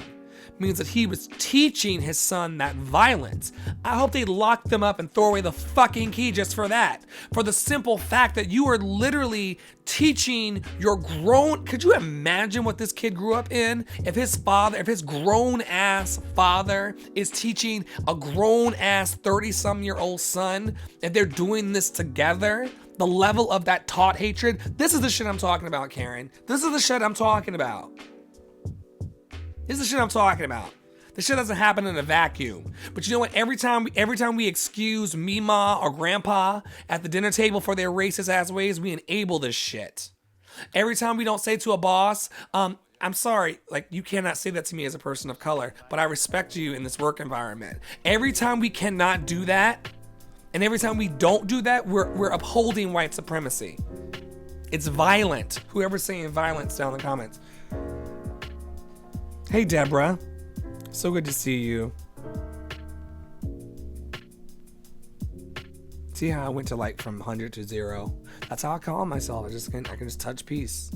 means that he was teaching his son that violence. I hope they lock them up and throw away the fucking key just for that. For the simple fact that you are literally teaching your grown... Could you imagine what this kid grew up in? If his grown-ass father is teaching a grown-ass 30-some-year-old son, if they're doing this together... The level of that taught hatred. This is the shit I'm talking about, Karen. This is the shit I'm talking about. This is the shit I'm talking about. This shit doesn't happen in a vacuum. But you know what? Every time we excuse Mima or Grandpa at the dinner table for their racist ass ways, we enable this shit. Every time we don't say to a boss, I'm sorry, like you cannot say that to me as a person of color, but I respect you in this work environment. Every time we cannot do that, and every time we don't do that, we're upholding white supremacy. It's violent. Whoever's saying violence down in the comments. Hey, Deborah. So good to see you. See how I went to like from 100 to 0? That's how I calm myself. I can just touch peace.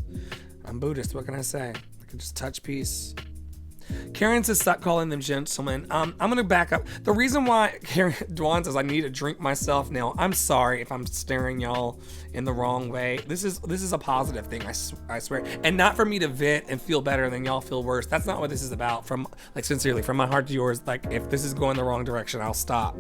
I'm Buddhist. What can I say? I can just touch peace. Karen says stop calling them gentlemen. I'm gonna back up. The reason why Karen Dwan says I need to drink myself now. I'm sorry if I'm staring y'all in the wrong way. This is a positive thing. I swear, and not for me to vent and feel better than y'all feel worse. That's not what this is about. From like sincerely, from my heart to yours. Like if this is going the wrong direction, I'll stop.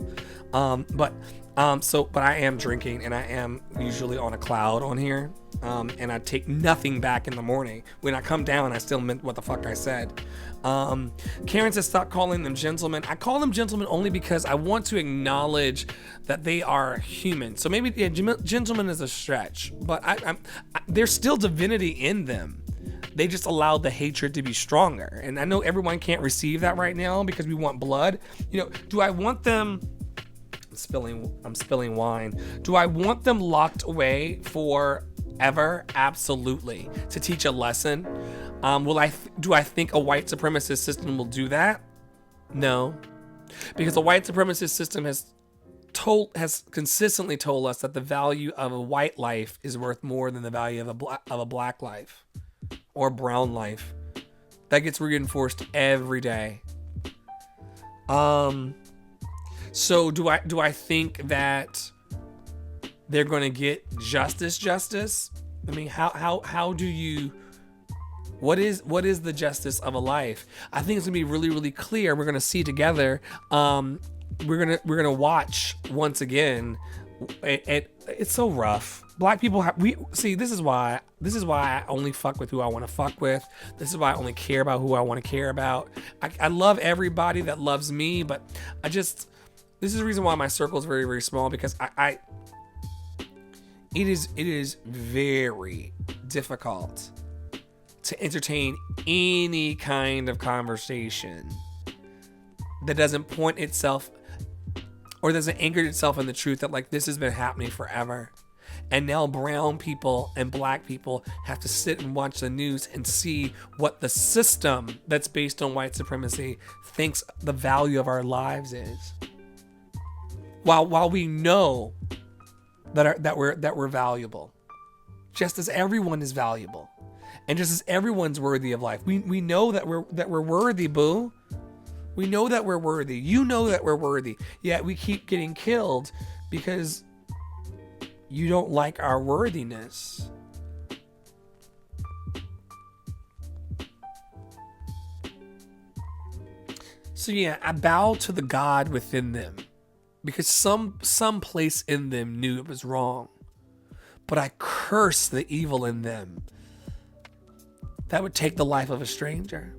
But I am drinking and I am usually on a cloud on here. And I take nothing back in the morning. When I come down, I still meant what the fuck I said. Karen says stop calling them gentlemen. I call them gentlemen only because I want to acknowledge that they are human. So maybe gentleman is a stretch, but there's still divinity in them. They just allowed the hatred to be stronger. And I know everyone can't receive that right now because we want blood. You know, do I want them... I'm spilling wine. Do I want them locked away forever? Absolutely. To teach a lesson. Do I think a white supremacist system will do that? No. Because a white supremacist system has consistently told us that the value of a white life is worth more than the value of a black life or brown life. That gets reinforced every day. So do I think that they're going to get justice? I mean, how do you, what is the justice of a life? I think it's going to be really, really clear. We're going to see together. We're going to watch once again. It's so rough. Black people this is why I only fuck with who I want to fuck with. This is why I only care about who I want to care about. I love everybody that loves me, but this is the reason why my circle is very, very small, because it is very difficult to entertain any kind of conversation that doesn't point itself or doesn't anchor itself in the truth that like this has been happening forever. And now brown people and black people have to sit and watch the news and see what the system that's based on white supremacy thinks the value of our lives is. While we know that we're valuable, just as everyone is valuable, and just as everyone's worthy of life, we know that we're worthy, boo. We know that we're worthy. You know that we're worthy. Yet we keep getting killed because you don't like our worthiness. So yeah, I bow to the God within them. Because some place in them knew it was wrong. But I curse the evil in them that would take the life of a stranger.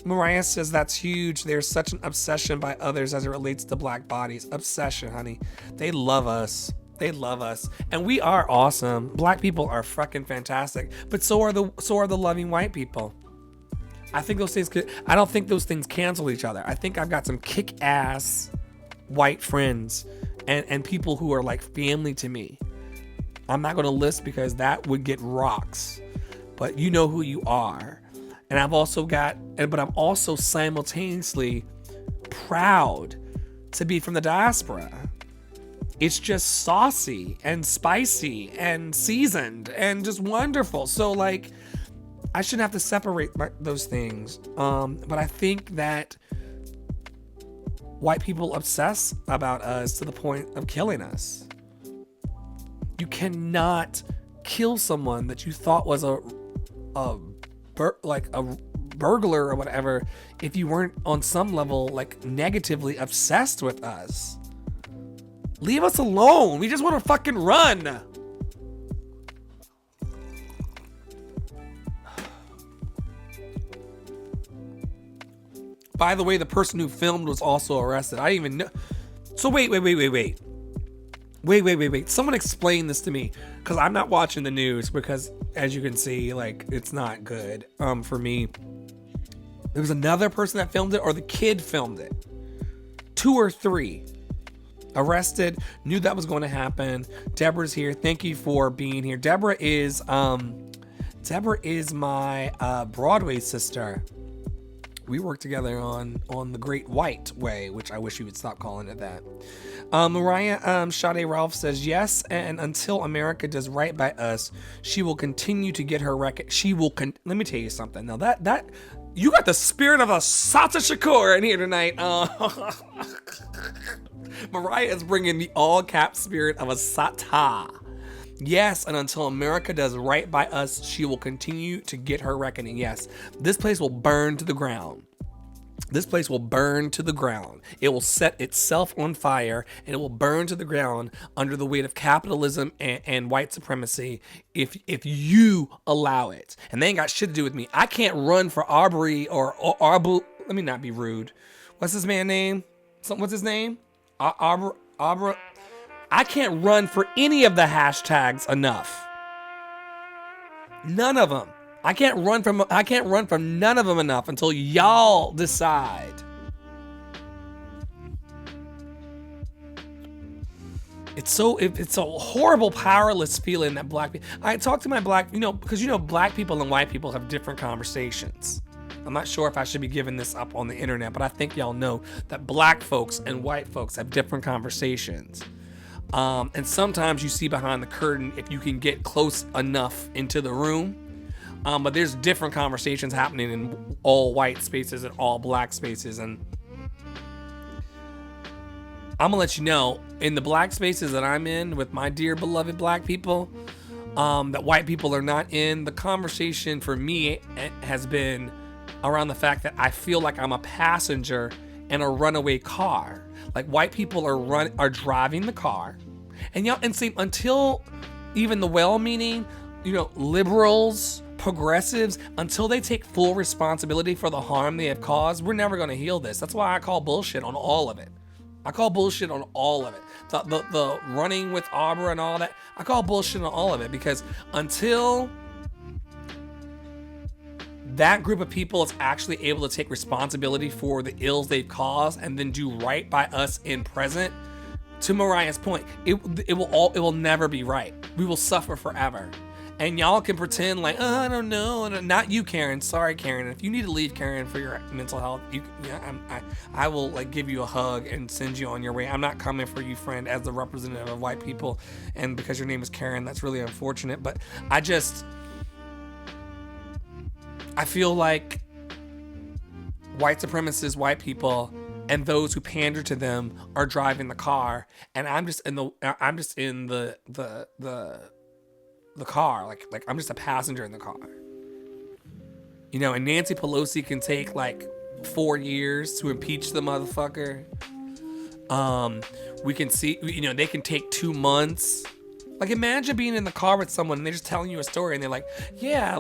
Mariah says that's huge. There's such an obsession by others as it relates to black bodies. Obsession, honey. They love us. They love us. And we are awesome. Black people are fucking fantastic. But so are the loving white people. I don't think those things cancel each other. I think I've got some kick-ass white friends and people who are like family to me. I'm not going to list because that would get rocks, but you know who you are. And I'm also simultaneously proud to be from the diaspora. It's just saucy and spicy and seasoned and just wonderful. So like, I shouldn't have to separate those things. But I think that white people obsess about us to the point of killing us. You cannot kill someone that you thought was a burglar or whatever if you weren't on some level like negatively obsessed with us. Leave us alone. We just want to fucking run. By the way, the person who filmed was also arrested. I didn't even know. So wait. Someone explain this to me, because I'm not watching the news, because as you can see, like, it's not good for me. There was another person that filmed it, or the kid filmed it. 2 or 3 arrested, knew that was going to happen. Deborah's here. Thank you for being here. Deborah is my Broadway sister. We worked together on The Great White Way, which I wish you would stop calling it that. Mariah Sade Ralph says, yes, and until America does right by us, she will continue to get her record. Let me tell you something. Now that you got the spirit of a Sata Shakur in here tonight. Mariah is bringing the all cap spirit of a Sata. Yes, and until America does right by us, she will continue to get her reckoning. Yes, this place will burn to the ground. This place will burn to the ground. It will set itself on fire, and it will burn to the ground under the weight of capitalism and white supremacy if you allow it. And they ain't got shit to do with me. I can't run for Arbery or Arbu. Let me not be rude. What's his man's name? What's his name? Arbor. I can't run for any of the hashtags enough. None of them. I can't run from none of them enough until y'all decide. It's a horrible, powerless feeling that black people. I talk to my black, because black people and white people have different conversations. I'm not sure if I should be giving this up on the internet, but I think y'all know that black folks and white folks have different conversations. And sometimes you see behind the curtain if you can get close enough into the room. But there's different conversations happening in all white spaces and all black spaces. And I'm gonna let you know, in the black spaces that I'm in with my dear beloved black people, that white people are not in, the conversation for me has been around the fact that I feel like I'm a passenger in a runaway car. Like, white people are driving the car, and see, until even the well-meaning, liberals, progressives, until they take full responsibility for the harm they have caused, we're never going to heal this. That's why I call bullshit on all of it. The running with Arbor and all that, I call bullshit on all of it, because until that group of people is actually able to take responsibility for the ills they've caused and then do right by us in present, to Mariah's point, it will never be right. We will suffer forever. And y'all can pretend like, oh, I don't know. Not you, Karen. Sorry, Karen. If you need to leave, Karen, for your mental health, I will give you a hug and send you on your way. I'm not coming for you, friend, as the representative of white people. And because your name is Karen, that's really unfortunate. But I feel like white supremacists, white people, and those who pander to them are driving the car, and I'm just in the car, like I'm just a passenger in the car. And Nancy Pelosi can take 4 years to impeach the motherfucker. We can see, they can take 2 months. Imagine being in the car with someone and they're just telling you a story and they're like, yeah,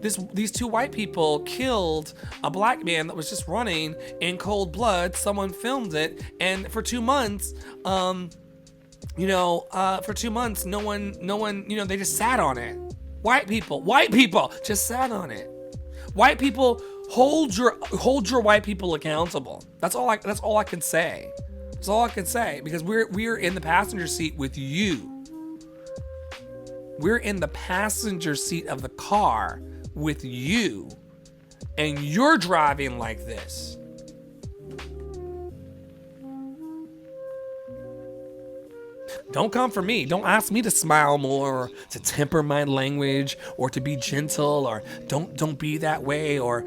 these 2 white people killed a black man that was just running in cold blood. Someone filmed it, and for 2 months, no one, they just sat on it. White people just sat on it. White people, hold your white people accountable. That's all I can say. That's all I can say, because we're in the passenger seat with you. We're in the passenger seat of the car with you, and you're driving like this. Don't come for me. Don't ask me to smile more, or to temper my language, or to be gentle, or don't be that way, or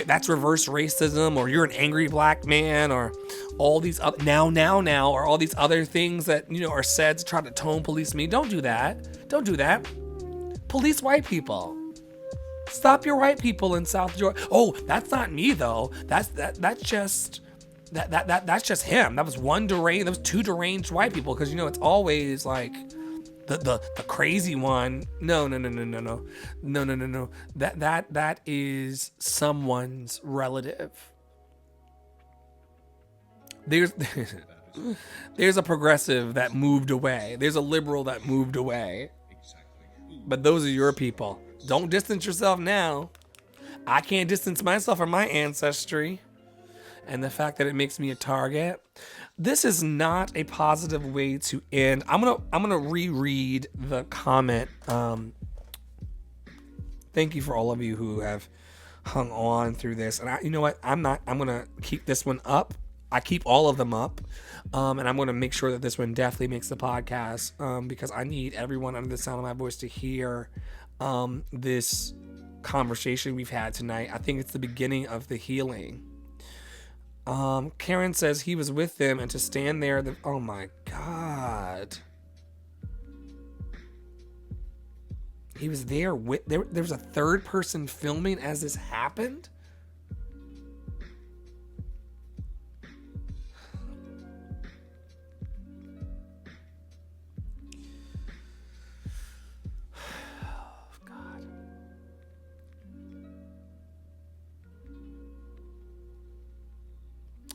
that's reverse racism, or you're an angry black man, or all these now, or all these other things that are said to try to tone police me. Don't do that. Don't do that. Police white people. Stop your white people in South Georgia. Oh, that's not me though. That's just him. That was two deranged white people, because it's always like the crazy one. No. That is someone's relative. There's a progressive that moved away. There's a liberal that moved away. But those are your people. Don't distance yourself now. I can't distance myself from my ancestry. And the fact that it makes me a target. This is not a positive way to end. I'm gonna reread the comment. Thank you for all of you who have hung on through this. And you know what? I'm gonna keep this one up. I keep all of them up. And I'm gonna make sure that this one definitely makes the podcast. Because I need everyone under the sound of my voice to hear this conversation we've had tonight. I think it's the beginning of the healing. Karen says he was with them, and to stand there, oh my God. He was there there was a third person filming as this happened?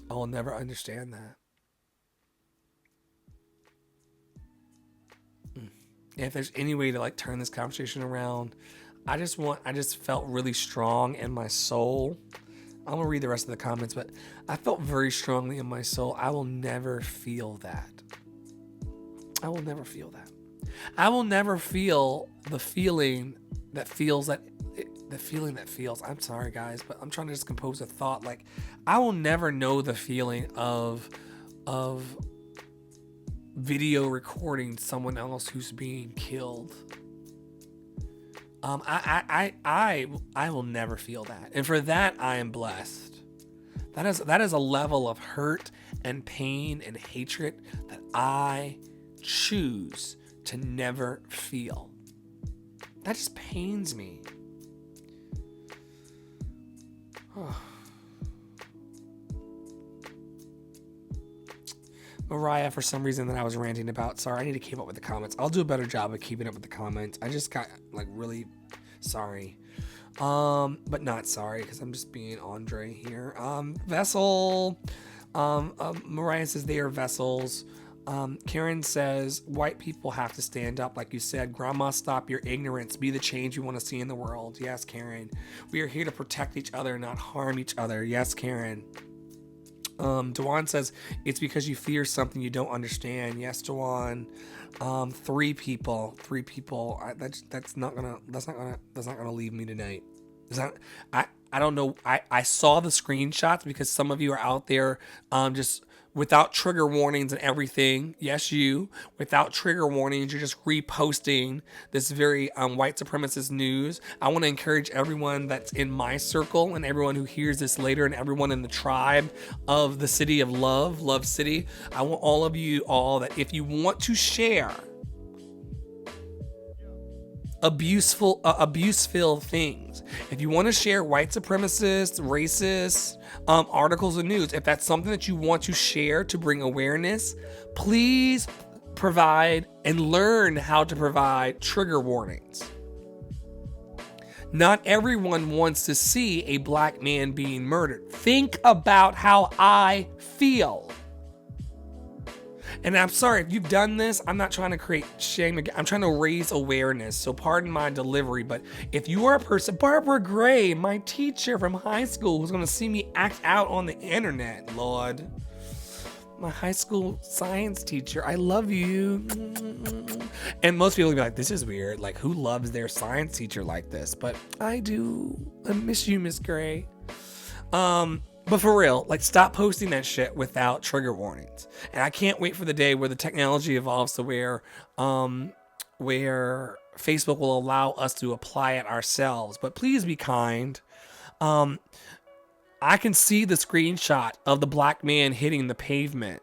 I will never understand that. If there's any way to turn this conversation around, I just felt really strong in my soul. I'm gonna read the rest of the comments, but I felt very strongly in my soul. I will never feel that. I will never feel that. I will never feel the feeling that feels that. The feeling that feels. I'm sorry, guys, but I'm trying to just compose a thought. I will never know the feeling of video recording someone else who's being killed. I will never feel that, and for that I am blessed. That is a level of hurt and pain and hatred that I choose to never feel. That just pains me. Mariah, for some reason that I was ranting about. Sorry, I need to keep up with the comments. I'll do a better job of keeping up with the comments. I just got really sorry. But not sorry, because I'm just being Andre here. Vessel. Mariah says they are vessels. Karen says white people have to stand up, like you said. Grandma, stop your ignorance. Be the change you want to see in the world. Yes, Karen. We are here to protect each other, not harm each other. Yes, Karen. Dewan says it's because you fear something you don't understand. Yes, Dewan. Three people. That's not gonna leave me tonight. I don't know. I saw the screenshots because some of you are out there just without trigger warnings and everything. Yes, you. Without trigger warnings, you're just reposting this very white supremacist news. I want to encourage everyone that's in my circle and everyone who hears this later and everyone in the tribe of the city of Love City. I want all of you all that if you want to share abuse-filled things, if you want to share white supremacist, racist articles of news, if that's something that you want to share to bring awareness, please provide and learn how to provide trigger warnings. Not everyone wants to see a black man being murdered. Think about how I feel. And I'm sorry if you've done this. I'm not trying to create shame again. I'm trying to raise awareness. So pardon my delivery. But if you are a person, Barbara Gray, my teacher from high school, who's going to see me act out on the internet, Lord. my high school science teacher. I love you. And most people will be like, this is weird. Like, who loves their science teacher like this? But I do. I miss you, Miss Gray. But for real, like, stop posting that shit without trigger warnings. And I can't wait for the day where the technology evolves to where Facebook will allow us to apply it ourselves. But please be kind. I can see the screenshot of the black man hitting the pavement,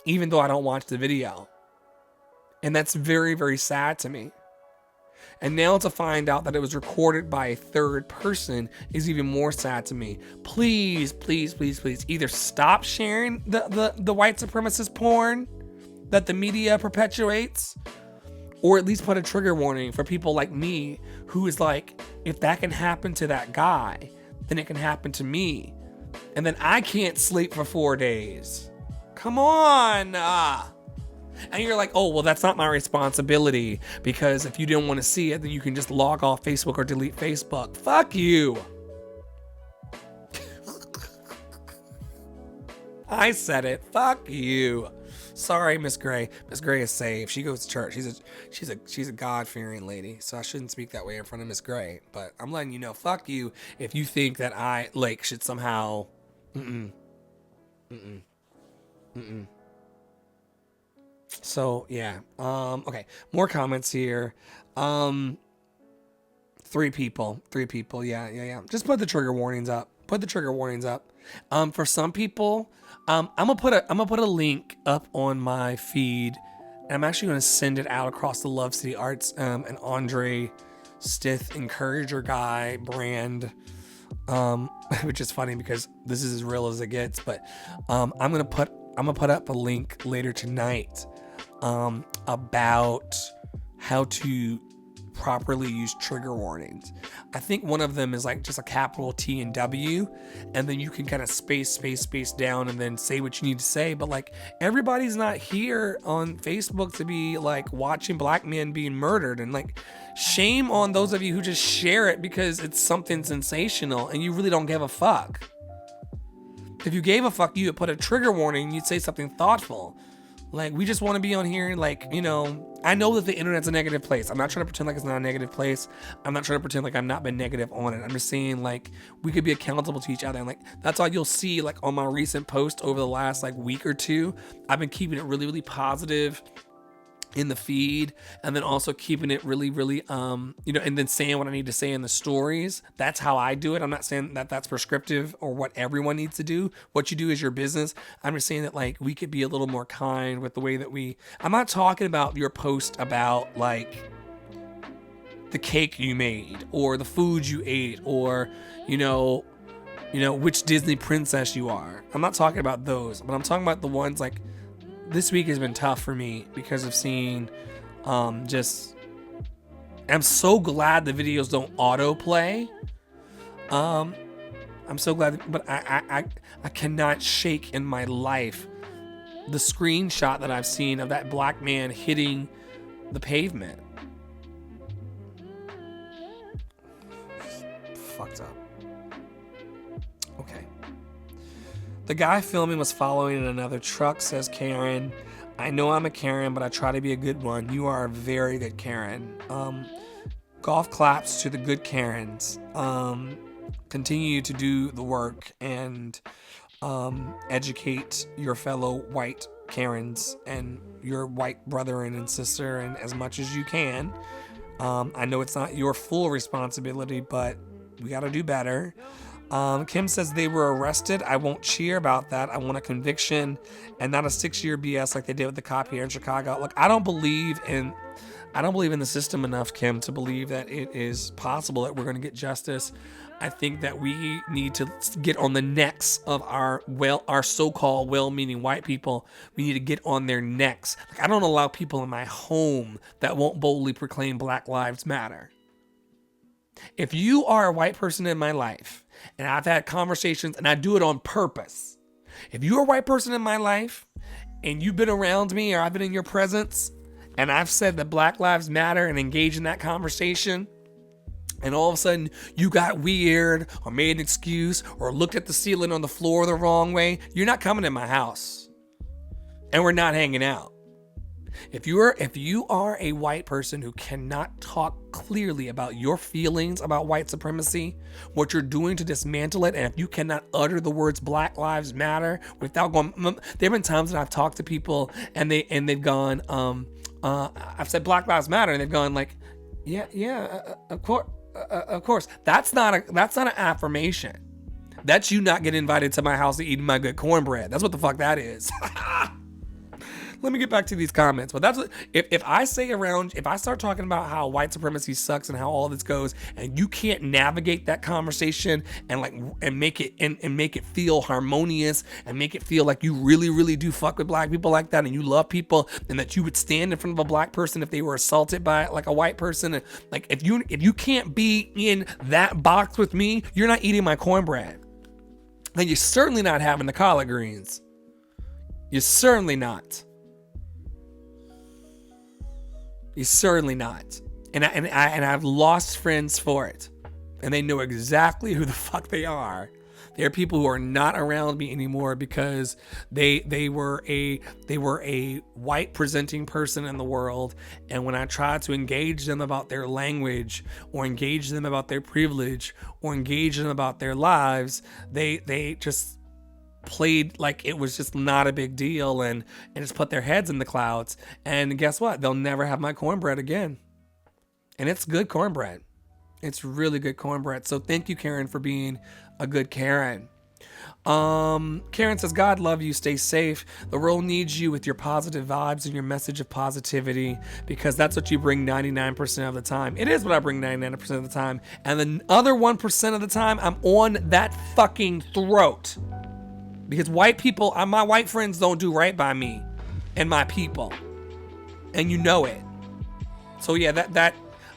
even though I don't watch the video. And that's very, very sad to me. And now to find out that it was recorded by a third person is even more sad to me. Please, please, please, please, either stop sharing the white supremacist porn that the media perpetuates, or at least put a trigger warning for people like me who is like, if that can happen to that guy, then it can happen to me. And then I can't sleep for 4 days. Come on. And you're like, oh, well, that's not my responsibility, because if you didn't want to see it, then you can just log off Facebook or delete Facebook. Fuck you. I said it. Fuck you. Sorry, Miss Gray. Miss Gray is saved. She goes to church. She's a God-fearing lady, so I shouldn't speak that way in front of Miss Gray. But I'm letting you know, fuck you if you think that I should somehow. So yeah. Okay. More comments here. 3 people. Yeah. Just put the trigger warnings up. For some people, I'm gonna put a link up on my feed, and I'm actually gonna send it out across the Love City Arts and Andre Stith Encourager Guy brand, which is funny because this is as real as it gets. But I'm gonna put up a link later tonight about how to properly use trigger warnings. I think one of them is like just a capital T and W, and then you can kind of space down and then say what you need to say. But like, everybody's not here on Facebook to be like watching black men being murdered, and like, shame on those of you who just share it because it's something sensational and you really don't give a fuck. If you gave a fuck, you would put a trigger warning, you'd say something thoughtful. Like, we just want to be on here, like, you know, I know that the internet's a negative place. I'm not trying to pretend like it's not a negative place. I'm not trying to pretend like I've not been negative on it. I'm just saying, like, we could be accountable to each other. And, like, that's all you'll see, like, on my recent post over the last, like, week or two. I've been keeping it really, really positive in the feed, and then also keeping it really, really, and then saying what I need to say in the stories. That's how I do it. I'm not saying that that's prescriptive or what everyone needs to do. What you do is your business. I'm just saying that, like, we could be a little more kind with the way that I'm not talking about your post about, like, the cake you made or the food you ate or, which Disney princess you are. I'm not talking about those, but I'm talking about the ones like, this week has been tough for me because of seeing I'm so glad the videos don't autoplay. I'm so glad, but I cannot shake in my life the screenshot that I've seen of that black man hitting the pavement. Fucked up. Okay. The guy filming was following in another truck, says Karen. I know I'm a Karen, but I try to be a good one. You are a very good Karen. Golf claps to the good Karens. Continue to do the work and educate your fellow white Karens and your white brother and sister, and as much as you can. I know it's not your full responsibility, but we got to do better. Kim says they were arrested. I won't cheer about that. I want a conviction and not a 6-year BS like they did with the cop here in Chicago. Look, I don't believe in the system enough, Kim, to believe that it is possible that we're going to get justice. I think that we need to get on the necks of our so-called well-meaning white people. We need to get on their necks. Like, I don't allow people in my home that won't boldly proclaim Black Lives Matter. If you are a white person in my life, and I've had conversations, and I do it on purpose. If you're a white person in my life, and you've been around me, or I've been in your presence, and I've said that Black Lives Matter and engage in that conversation, and all of a sudden you got weird or made an excuse or looked at the ceiling on the floor the wrong way, you're not coming to my house. And we're not hanging out. If you are a white person who cannot talk clearly about your feelings about white supremacy, what you're doing to dismantle it, and if you cannot utter the words Black Lives Matter without going, there have been times that I've talked to people and they've gone, I've said Black Lives Matter, and they've gone like, of course. That's not an affirmation. That's you not getting invited to my house to eat my good cornbread. That's what the fuck that is. Let me get back to these comments. But that's what, if I start talking about how white supremacy sucks and how all this goes, and you can't navigate that conversation and make it feel harmonious and make it feel like you really, really do fuck with black people like that, and you love people, and that you would stand in front of a black person if they were assaulted by like a white person, and like if you can't be in that box with me, you're not eating my cornbread. And you're certainly not having the collard greens. You're certainly not. You're certainly not. And I've lost friends for it. And they know exactly who the fuck they are. There are people who are not around me anymore because they were a white presenting person in the world, and when I tried to engage them about their language or engage them about their privilege or engage them about their lives, they just played like it was just not a big deal and just put their heads in the clouds. And guess what? They'll never have my cornbread again. And it's good cornbread. It's really good cornbread. So thank you, Karen, for being a good Karen. Karen says, God love you, stay safe. The world needs you with your positive vibes and your message of positivity, because that's what you bring 99% of the time. It is what I bring 99% of the time. And the other 1% of the time, I'm on that fucking throat. Because white people, my white friends don't do right by me and my people. And you know it. So yeah, that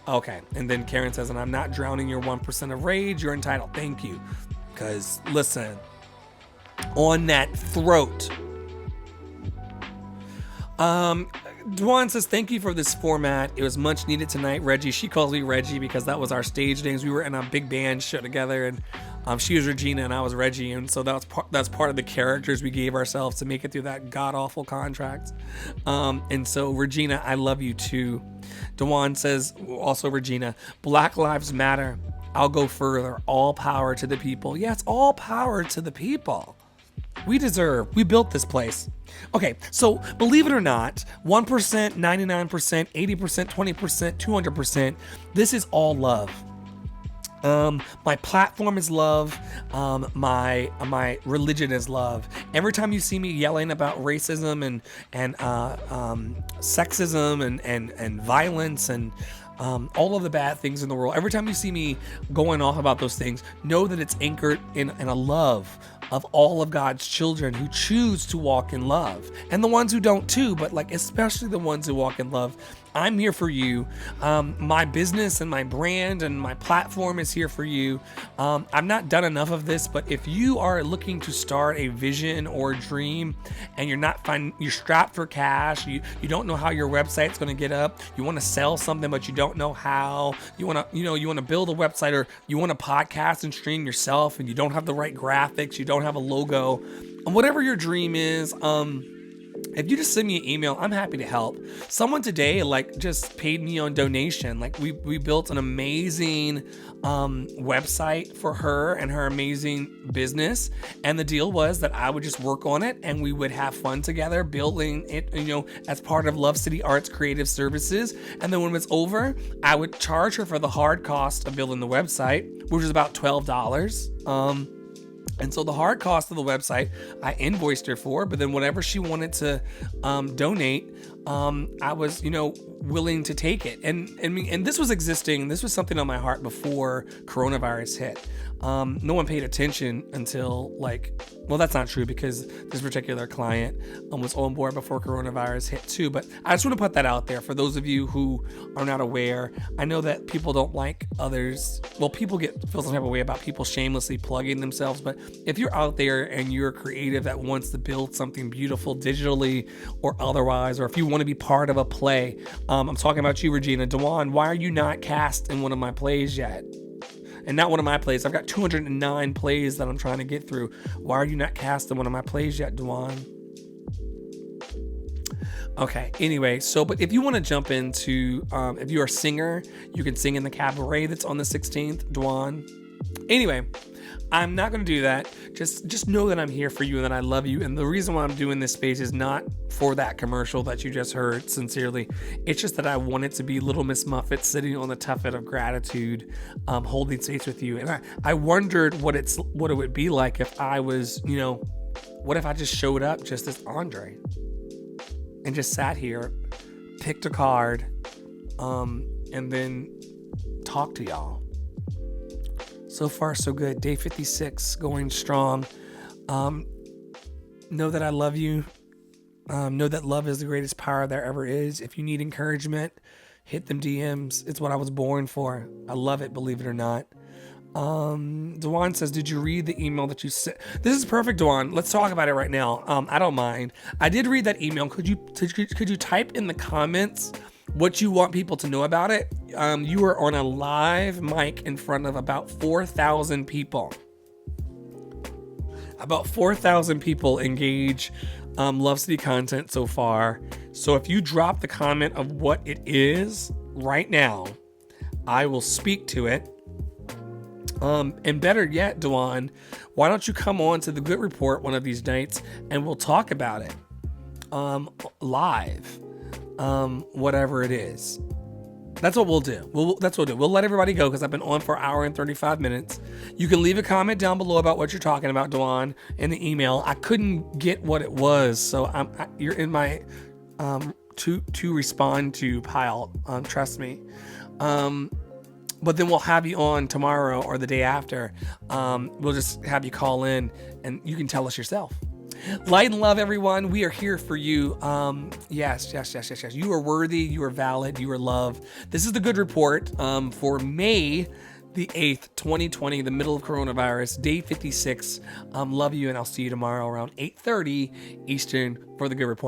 okay. And then Karen says, and I'm not drowning your 1% of rage. You're entitled. Thank you. Because listen, on that throat. Dwan says, thank you for this format. It was much needed tonight. Reggie, she calls me Reggie because that was our stage names. We were in a big band show together, and she was Regina and I was Reggie, and so that's part of the characters we gave ourselves to make it through that god awful contract. And so Regina, I love you too. Dewan says, also Regina, Black Lives Matter. I'll go further. All power to the people. Yes, all power to the people. We built this place. Okay, so believe it or not, 1%, 99%, 80%, 20%, 200%, this is all love. My platform is love. My religion is love. Every time you see me yelling about racism and sexism and violence and all of the bad things in the world, every time you see me going off about those things, know that it's anchored in a love of all of God's children who choose to walk in love, and the ones who don't too, but like especially the ones who walk in love. I'm here for you. My business and my brand and my platform is here for you. I've not done enough of this, but if you are looking to start a vision or a dream and you're strapped for cash, you don't know how your website's going to get up, you want to sell something but you don't know how, you want to build a website, or you want to podcast and stream yourself and you don't have the right graphics, you don't have a logo, and whatever your dream is, if you just send me an email, I'm happy to help. Someone today just paid me on donation. We built an amazing website for her and her amazing business, and the deal was that I would just work on it and we would have fun together building it, as part of Love City Arts Creative Services. And then when it's over, I would charge her for the hard cost of building the website, which is about $12. And so the hard cost of the website, I invoiced her for, but then whatever she wanted to donate, I was, willing to take it. And this was existing. This was something on my heart before coronavirus hit. No one paid attention until that's not true, because this particular client was on board before coronavirus hit too. But I just want to put that out there for those of you who are not aware. I know that people don't like others. Well, people feel some type of way about people shamelessly plugging themselves. But if you're out there and you're a creative that wants to build something beautiful digitally or otherwise, or if you want want to be part of a play. I'm talking about you, Regina. Dewan, why are you not cast in one of my plays yet? And not one of my plays. I've got 209 plays that I'm trying to get through. Why are you not cast in one of my plays yet, Dewan? Okay, anyway, but if you want to jump into, if you're a singer, you can sing in the cabaret that's on the 16th, Dewan. Anyway, I'm not going to do that. Just know that I'm here for you and that I love you. And the reason why I'm doing this space is not for that commercial that you just heard, sincerely. It's just that I want it to be Little Miss Muffet sitting on the tuffet of gratitude, holding space with you. And I wondered what it would be like if I was, what if I just showed up just as Andre and just sat here, picked a card, and then talked to y'all. So far, so good. Day 56, going strong. Know that I love you. Know that love is the greatest power there ever is. If you need encouragement, hit them DMs. It's what I was born for. I love it, believe it or not. Dewan says, did you read the email that you sent? This is perfect, Dewan. Let's talk about it right now. I don't mind. I did read that email. Could you type in the comments what you want people to know about it? You are on a live mic in front of about 4,000 people. About 4,000 people engage Love City content so far. So if you drop the comment of what it is right now, I will speak to it. And better yet, Dewan, why don't you come on to the Good Report one of these nights and we'll talk about it live. Whatever it is. That's what we'll do. That's what we'll do. We'll let everybody go because I've been on for an hour and 35 minutes. You can leave a comment down below about what you're talking about, Dewan, in the email. I couldn't get what it was, so you're in my to respond to pile. Trust me. But then we'll have you on tomorrow or the day after. We'll just have you call in and you can tell us yourself. Light and love, everyone. We are here for you. Yes. You are worthy. You are valid. You are loved. This is the Good Report for May the 8th, 2020, the middle of coronavirus, day 56. Love you, and I'll see you tomorrow around 8:30 Eastern for the Good Report.